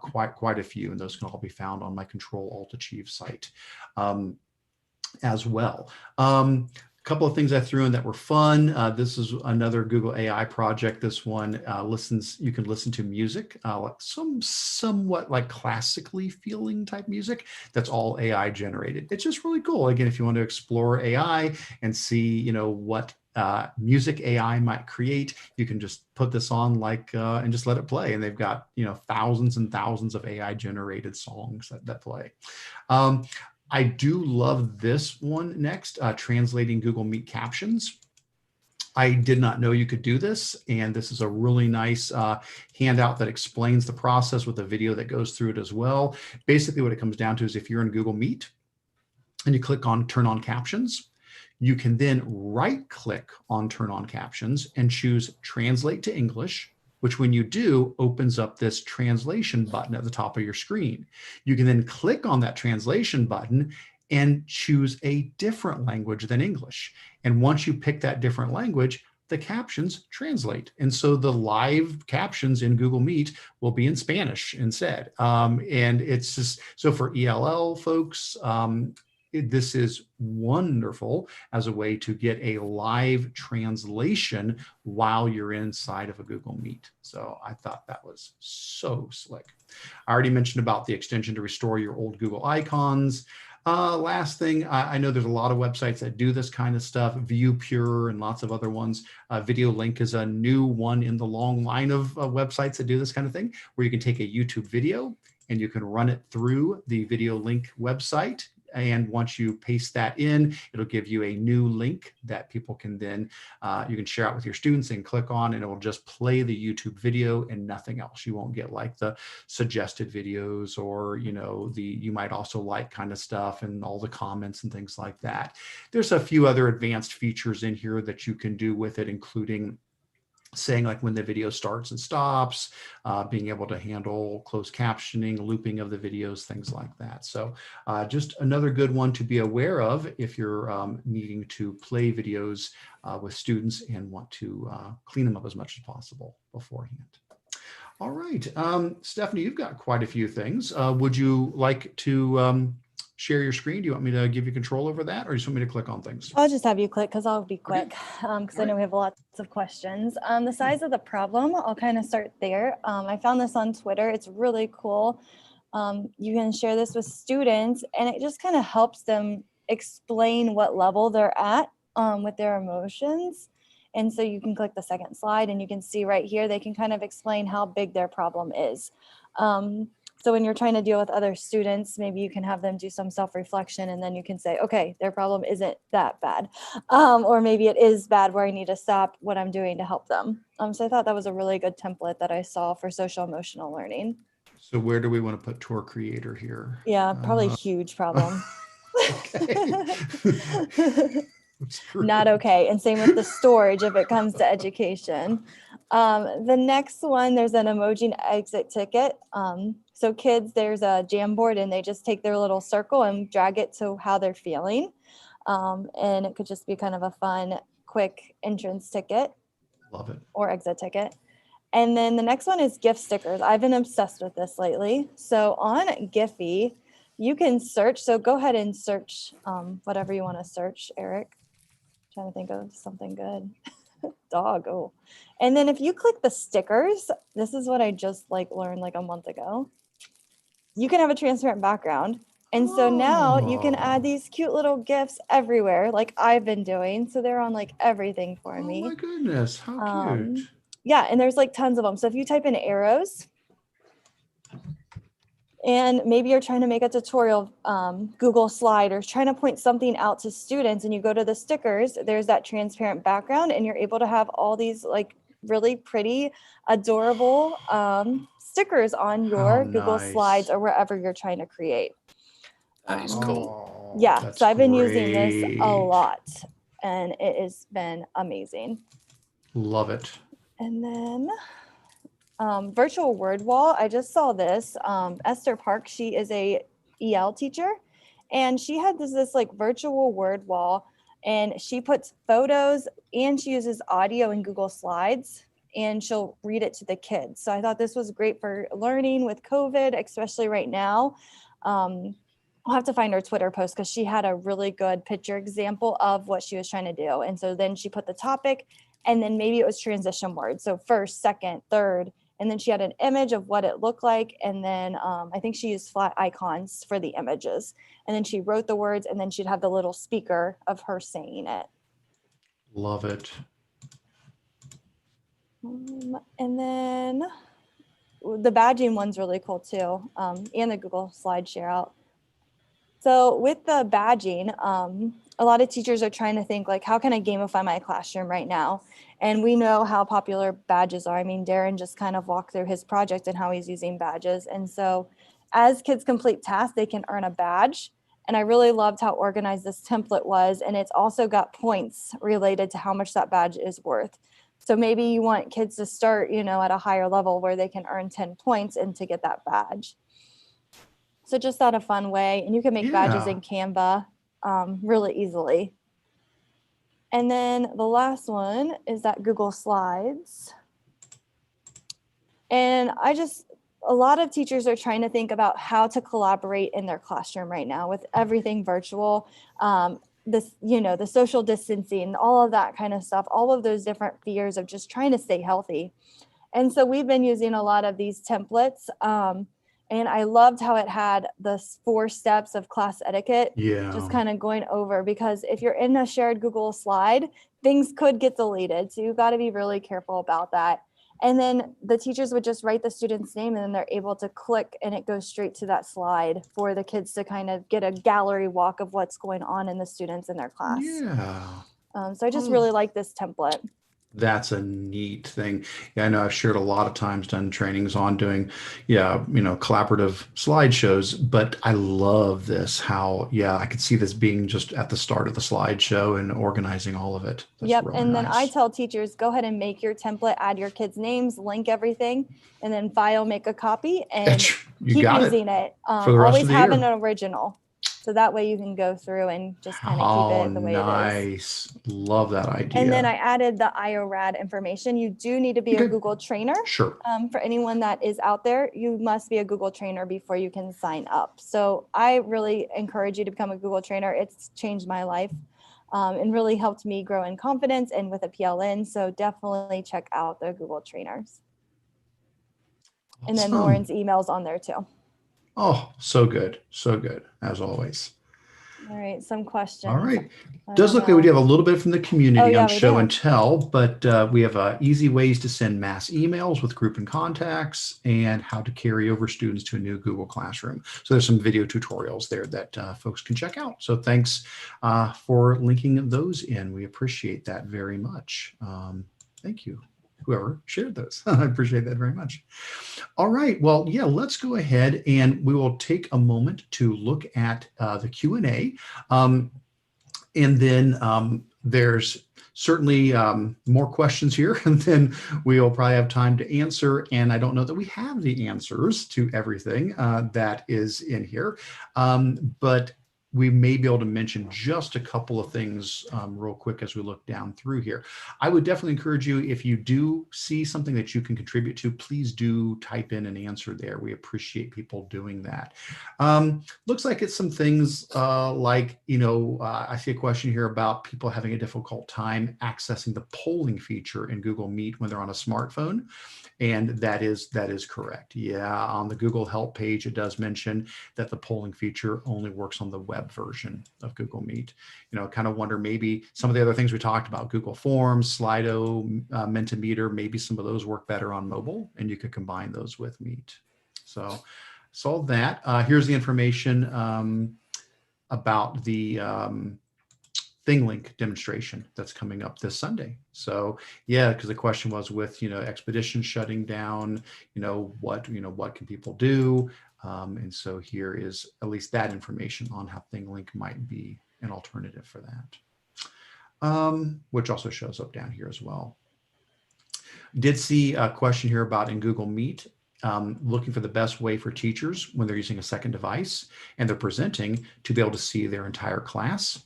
quite a few. And those can all be found on my Control Alt Achieve site as well. A couple of things I threw in that were fun. This is another Google AI project. This one you can listen to music, like somewhat like classically feeling type music that's all AI generated. It's just really cool. Again, if you want to explore AI and see, what music AI might create, you can just put this on and just let it play. And they've got, thousands and thousands of AI generated songs that play. I do love this one next, translating Google Meet captions. I did not know you could do this, and this is a really nice handout that explains the process with a video that goes through it as well. Basically, what it comes down to is if you're in Google Meet and you click on Turn on Captions, you can then right-click on Turn on Captions and choose Translate to English, which when you do, opens up this translation button at the top of your screen. You can then click on that translation button and choose a different language than English. And once you pick that different language, the captions translate. And so the live captions in Google Meet will be in Spanish instead. And it's just, so for ELL folks, this is wonderful as a way to get a live translation while you're inside of a Google Meet. So I thought that was so slick. I already mentioned about the extension to restore your old Google icons. Last thing, I know there's a lot of websites that do this kind of stuff, ViewPure and lots of other ones. Video Link is a new one in the long line of websites that do this kind of thing, where you can take a YouTube video and you can run it through the Video Link website. And once you paste that in, it'll give you a new link that people can then, you can share out with your students and click on, and it will just play the YouTube video and nothing else. You won't get like the suggested videos or, you might also like kind of stuff and all the comments and things like that. There's a few other advanced features in here that you can do with it, including saying like when the video starts and stops, being able to handle closed captioning, looping of the videos, things like that. So just another good one to be aware of if you're needing to play videos with students and want to clean them up as much as possible beforehand. All right, Stephanie, you've got quite a few things. Would you like to share your screen? Do you want me to give you control over that, or do you want me to click on things? I'll just have you click because I'll be quick because I know we have lots of questions. The size of the problem, I'll kind of start there. I found this on Twitter. It's really cool. You can share this with students, and it just kind of helps them explain what level they're at with their emotions. And so you can click the second slide and you can see right here, they can kind of explain how big their problem is. So when you're trying to deal with other students, maybe you can have them do some self-reflection, and then you can say, okay, their problem isn't that bad. Or maybe it is bad where I need to stop what I'm doing to help them. So I thought that was a really good template that I saw for social emotional learning. So where do we want to put tour creator here? Yeah, probably huge problem. Not okay. And same with the storage if it comes to education. The next one, there's an emoji and exit ticket. So kids, there's a Jamboard and they just take their little circle and drag it to how they're feeling. And it could just be kind of a fun, quick entrance ticket. Love it. Or exit ticket. And then the next one is gift stickers. I've been obsessed with this lately. So on Giphy, you can search. So go ahead and search whatever you want to search, Eric. Trying to think of something good. Dog. Oh. And then if you click the stickers, this is what I just learned a month ago. You can have a transparent background. And so now you can add these cute little GIFs everywhere, like I've been doing. So they're on everything for me. Oh my goodness, how cute. Yeah, and there's tons of them. So if you type in arrows, and maybe you're trying to make a tutorial Google slide or trying to point something out to students, and you go to the stickers, there's that transparent background, and you're able to have all these really pretty, adorable stickers on your Google Slides or wherever you're trying to create. That is cool. Yeah, so I've been using this a lot, and it has been amazing. Love it. And then virtual word wall. I just saw this. Esther Park, she is a EL teacher, and she had this virtual word wall, and she puts photos and she uses audio in Google Slides, and she'll read it to the kids. So I thought this was great for learning with COVID, especially right now. I'll have to find her Twitter post because she had a really good picture example of what she was trying to do. And so then she put the topic, and then maybe it was transition words. So first, second, third, and then she had an image of what it looked like. And then I think she used flat icons for the images. And then she wrote the words, and then she'd have the little speaker of her saying it. Love it. And then the badging one's really cool too, and the Google Slide share out. So with the badging, a lot of teachers are trying to think how can I gamify my classroom right now? And we know how popular badges are. I mean, Daren just kind of walked through his project and how he's using badges. And so as kids complete tasks, they can earn a badge. And I really loved how organized this template was. And it's also got points related to how much that badge is worth. So maybe you want kids to start, at a higher level where they can earn 10 points and to get that badge. So just that a fun way. And you can make badges in Canva really easily. And then the last one is that Google Slides. And a lot of teachers are trying to think about how to collaborate in their classroom right now with everything virtual, the social distancing, all of that kind of stuff, all of those different fears of just trying to stay healthy. And so we've been using a lot of these templates. And I loved how it had the 4 steps of class etiquette, just kind of going over, because if you're in a shared Google slide, things could get deleted. So you've got to be really careful about that. And then the teachers would just write the student's name, and then they're able to click and it goes straight to that slide for the kids to kind of get a gallery walk of what's going on in the students in their class. Yeah. So I just really like this template. That's a neat thing. Yeah, I know I've shared a lot of times, done trainings on doing, collaborative slideshows, but I love this, how, I could see this being just at the start of the slideshow and organizing all of it. That's really and nice. then I tell teachers, go ahead and make your template, add your kids' names, link everything, and then file, make a copy, and keep using it. For the rest always of the have year. an original. So that way you can go through and just kind of keep it the way it is. Nice. Love that idea. And then I added the IORAD information. You do need to be a Google trainer. Sure. For anyone that is out there, you must be a Google trainer before you can sign up. So I really encourage you to become a Google trainer. It's changed my life and really helped me grow in confidence and with a PLN. So definitely check out the Google trainers. Awesome. And then Lauren's email's on there too. Oh, so good. So good, as always. All right, some questions. All right. Does look like we do have a little bit from the community on show and tell, but we have easy ways to send mass emails with group and contacts and how to carry over students to a new Google Classroom. So there's some video tutorials there that folks can check out. So thanks for linking those in. We appreciate that very much. Thank you, whoever shared those. I appreciate that very much. All right. Well, let's go ahead and we will take a moment to look at the Q&A. And then there's certainly more questions here than we'll probably have time to answer. And I don't know that we have the answers to everything that is in here. But we may be able to mention just a couple of things real quick as we look down through here. I would definitely encourage you, if you do see something that you can contribute to, please do type in an answer there. We appreciate people doing that. Looks like it's some things like, I see a question here about people having a difficult time accessing the polling feature in Google Meet when they're on a smartphone. And that is correct. Yeah, on the Google Help page, it does mention that the polling feature only works on the web version of Google Meet. Kind of wonder maybe some of the other things we talked about, Google Forms, Slido, Mentimeter, maybe some of those work better on mobile, and you could combine those with Meet. So solve that. Here's the information about the ThingLink demonstration that's coming up this Sunday. So yeah, because the question was with Expedition shutting down, what can people do? And so here is at least that information on how ThingLink might be an alternative for that, which also shows up down here as well. Did see a question here about in Google Meet, looking for the best way for teachers when they're using a second device and they're presenting to be able to see their entire class.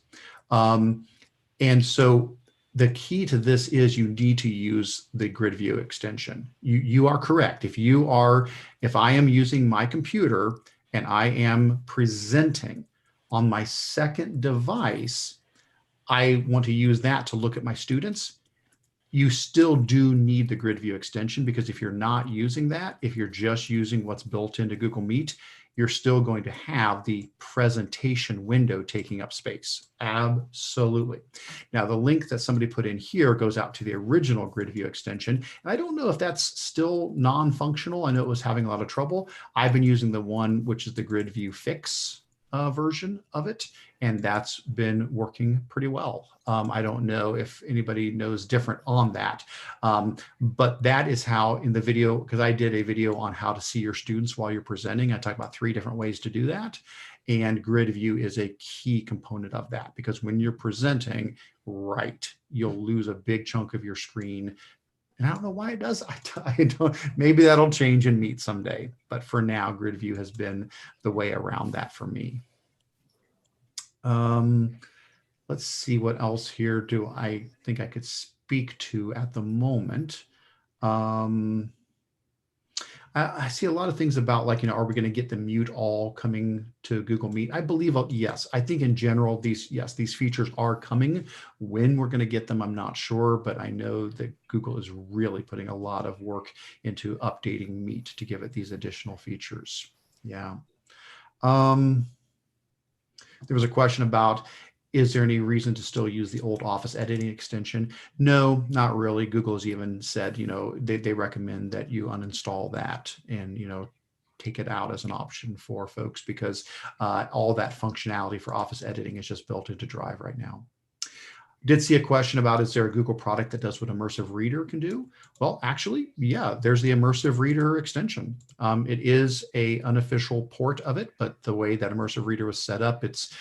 And so the key to this is you need to use the grid view extension. You are correct. If I am using my computer and I am presenting on my second device, I want to use that to look at my students. You still do need the grid view extension, because if you're not using that, if you're just using what's built into Google Meet, you're still going to have the presentation window taking up space. Absolutely. Now, the link that somebody put in here goes out to the original grid view extension. And I don't know if that's still non-functional. I know it was having a lot of trouble. I've been using the one which is the grid view fix version of it, and that's been working pretty well. I don't know if anybody knows different on that, but that is how in the video, because I did a video on how to see your students while you're presenting. I talked about 3 different ways to do that, and grid view is a key component of that, because when you're presenting, you'll lose a big chunk of your screen. And I don't know why it does. I don't. Maybe that'll change in Meet someday. But for now, grid view has been the way around that for me. Let's see what else here do I think I could speak to at the moment. I see a lot of things about are we going to get the mute all coming to Google Meet? I believe, yes. I think in general, these features are coming. When we're going to get them, I'm not sure, but I know that Google is really putting a lot of work into updating Meet to give it these additional features. Yeah. There was a question about, is there any reason to still use the old Office editing extension? No, not really. Google has even said, they recommend that you uninstall that and, take it out as an option for folks, because all that functionality for Office editing is just built into Drive right now. Did see a question about, is there a Google product that does what Immersive Reader can do? Well, actually, yeah, there's the Immersive Reader extension. It is an unofficial port of it, but the way that Immersive Reader was set up, it's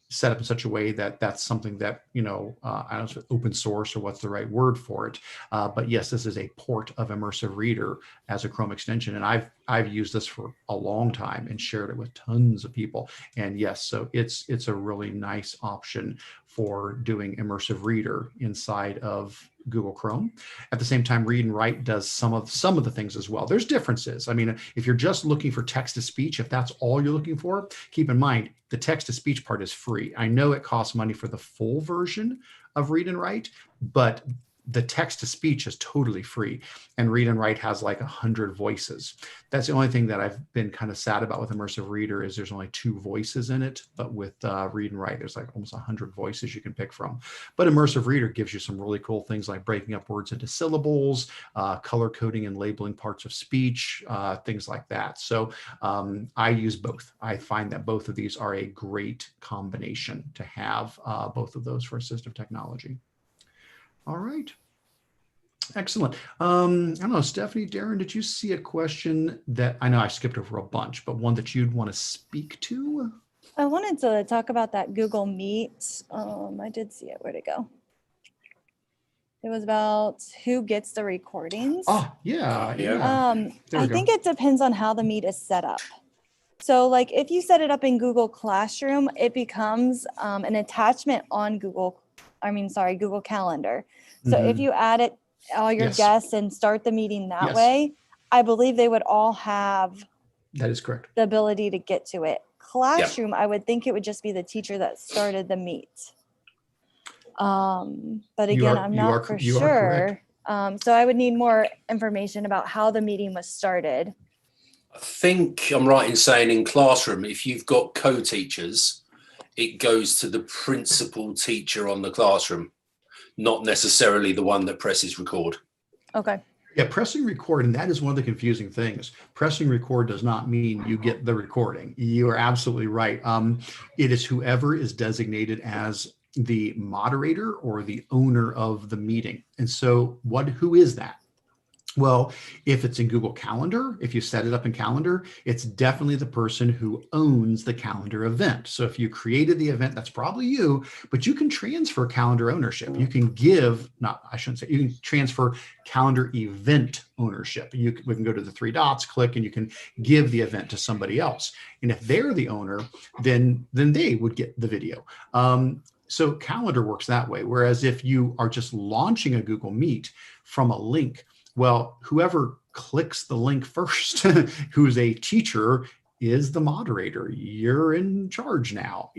set up in such a way that that's something that, I don't know if it's open source or what's the right word for it. But yes, this is a port of Immersive Reader as a Chrome extension. And I've used this for a long time and shared it with tons of people. And yes, so it's a really nice option for doing Immersive Reader inside of Google Chrome. At the same time, Read and Write does some of the things as well. There's differences. I mean, if you're just looking for text to speech, if that's all you're looking for, keep in mind the text to speech part is free. I know it costs money for the full version of Read and Write, but the text to speech is totally free, and Read and Write has like 100 voices. That's the only thing that I've been kind of sad about with Immersive Reader is there's only 2 voices in it, but with Read and Write, there's like almost 100 voices you can pick from. But Immersive Reader gives you some really cool things like breaking up words into syllables, color coding and labeling parts of speech, things like that. So I use both. I find that both of these are a great combination to have both of those for assistive technology. All right. Excellent. I don't know, Stephanie, Daren, did you see a question that I know I skipped over a bunch, but one that you'd want to speak to? I wanted to talk about that Google Meet. I did see it. Where'd it go? It was about who gets the recordings. Oh, yeah. Yeah. I think it depends on how the Meet is set up. So like if you set it up in Google Classroom, it becomes an attachment on Google Calendar. So if Mhm. you add it, all your Yes. guests and start the meeting that Yes. way, I believe they would all have That is correct. the ability to get to it. Classroom, I would think it would just be the teacher that started the meet. But again, I'm not for sure. So I would need more information about how the meeting was started. I think I'm right in saying in Classroom, if you've got co-teachers, it goes to the principal teacher on the classroom, not necessarily the one that presses record. Okay. Yeah, pressing record, and that is one of the confusing things. Pressing record does not mean you get the recording. You are absolutely right. It is whoever is designated as the moderator or the owner of the meeting. And so who is that? Well, if it's in Google Calendar, if you set it up in Calendar, it's definitely the person who owns the calendar event. So if you created the event, that's probably you, but you can transfer calendar ownership. You can you can transfer calendar event ownership. We can go to the three dots, click, and you can give the event to somebody else. And if they're the owner, then they would get the video. So calendar works that way. Whereas if you are just launching a Google Meet from a link, well, whoever clicks the link first, who's a teacher, is the moderator. You're in charge now.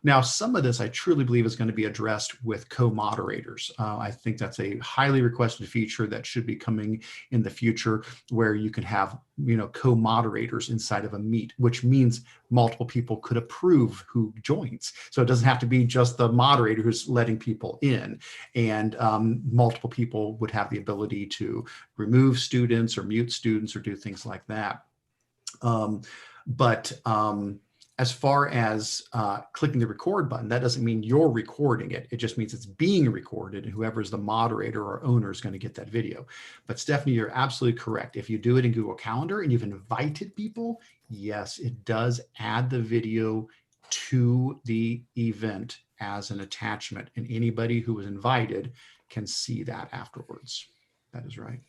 Now some of this I truly believe is going to be addressed with co-moderators. I think that's a highly requested feature that should be coming in the future, where you can have co-moderators inside of a meet, which means multiple people could approve who joins. So it doesn't have to be just the moderator who's letting people in, and multiple people would have the ability to remove students or mute students or do things like that. But as far as clicking the record button, that doesn't mean you're recording it. It just means it's being recorded, and whoever's the moderator or owner is going to get that video. But Stephanie, you're absolutely correct. If you do it in Google Calendar and you've invited people, yes, it does add the video to the event as an attachment, and anybody who was invited can see that afterwards. That is right.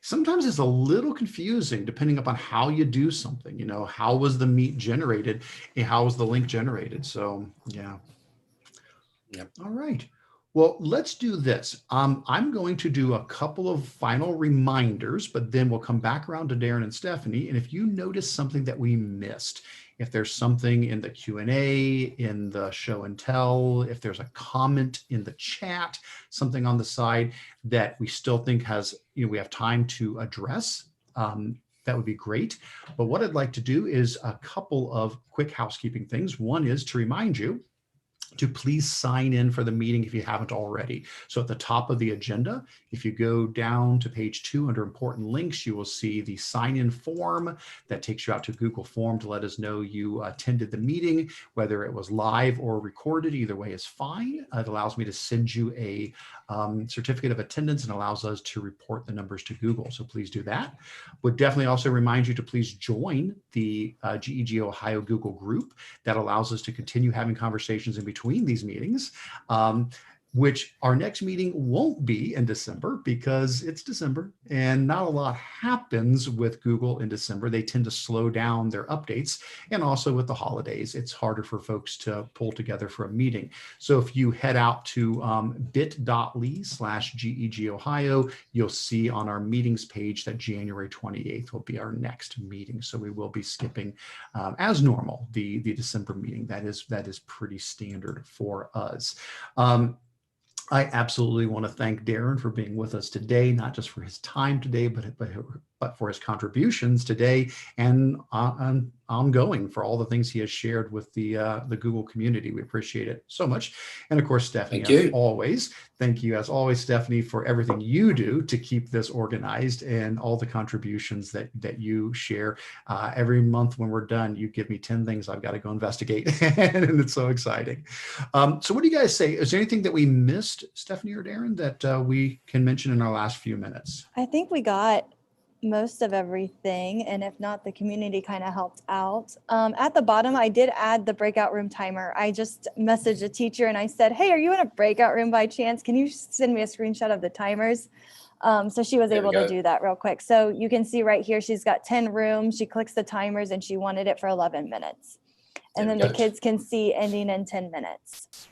Sometimes it's a little confusing depending upon how you do something. How was the meet generated and how was the link generated? So yeah. Yep. All right. Well, let's do this. I'm going to do a couple of final reminders, but then we'll come back around to Daren and Stephanie. And if you notice something that we missed, if there's something in the Q&A, in the show and tell, if there's a comment in the chat, something on the side that we still think we have time to address, that would be great. But what I'd like to do is a couple of quick housekeeping things. One is to remind you to please sign in for the meeting if you haven't already. So at the top of the agenda, if you go down to page 2 under important links, you will see the sign in form that takes you out to Google Form to let us know you attended the meeting, whether it was live or recorded. Either way is fine. It allows me to send you a certificate of attendance and allows us to report the numbers to Google. So please do that. Would definitely also remind you to please join the GEG Ohio Google group. That allows us to continue having conversations in between these meetings, which our next meeting won't be in December because it's December and not a lot happens with Google in December. They tend to slow down their updates, and also with the holidays, it's harder for folks to pull together for a meeting. So if you head out to bit.ly/GEG Ohio, you'll see on our meetings page that January 28th will be our next meeting. So we will be skipping, as normal, the December meeting. That is pretty standard for us. I absolutely want to thank Daren for being with us today, not just for his time today, but for his contributions today and ongoing, for all the things he has shared with the Google community. We appreciate it so much. And of course, Stephanie, as always, thank you as always, Stephanie, for everything you do to keep this organized and all the contributions that you share. Every month when we're done, you give me 10 things I've got to go investigate, and it's so exciting. So what do you guys say? Is there anything that we missed, Stephanie or Daren, that we can mention in our last few minutes? I think we got most of everything, and if not, the community kind of helped out. At the bottom, I did add the breakout room timer. I just messaged a teacher and I said, hey, are you in a breakout room by chance? Can you send me a screenshot of the timers? So she was There we able to go. do that real quick. So you can see right here, she's got 10 rooms. She clicks the timers and she wanted it for 11 minutes. And There then we the go. kids can see ending in 10 minutes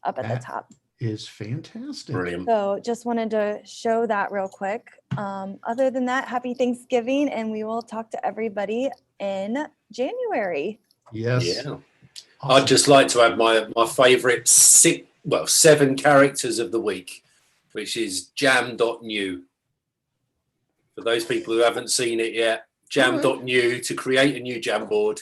up at the That top. is fantastic. Brilliant. So just wanted to show that real quick. Other than that, happy Thanksgiving, and we will talk to everybody in January. Yes. Yeah. Awesome. I'd just like to add my favorite 7 characters of the week, which is jam.new. For those people who haven't seen it yet, jam.new to create a new Jamboard.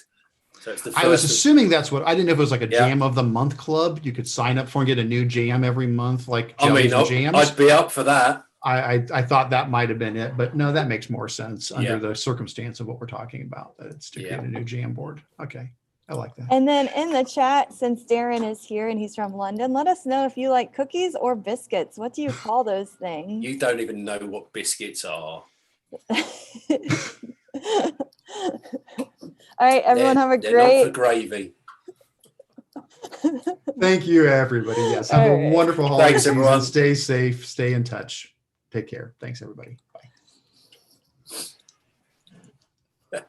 So it's the first I was assuming that's what, I didn't know if it was like a Yeah. jam of the month club. You could sign up for and get a new jam every month, like I mean, jellies and jams. I'd be up for that. I thought that might have been it, but no, that makes more sense under Yeah. the circumstance of what we're talking about. That it's to create a new jam board. Okay, I like that. And then in the chat, since Daren is here and he's from London, let us know if you like cookies or biscuits. What do you call those things? You don't even know what biscuits are. All right, everyone have a They're not for great. gravy. Thank you, everybody. Yes, have All a right. wonderful holiday Thanks, season. everyone. Stay safe. Stay in touch. Take care. Thanks, everybody. Bye.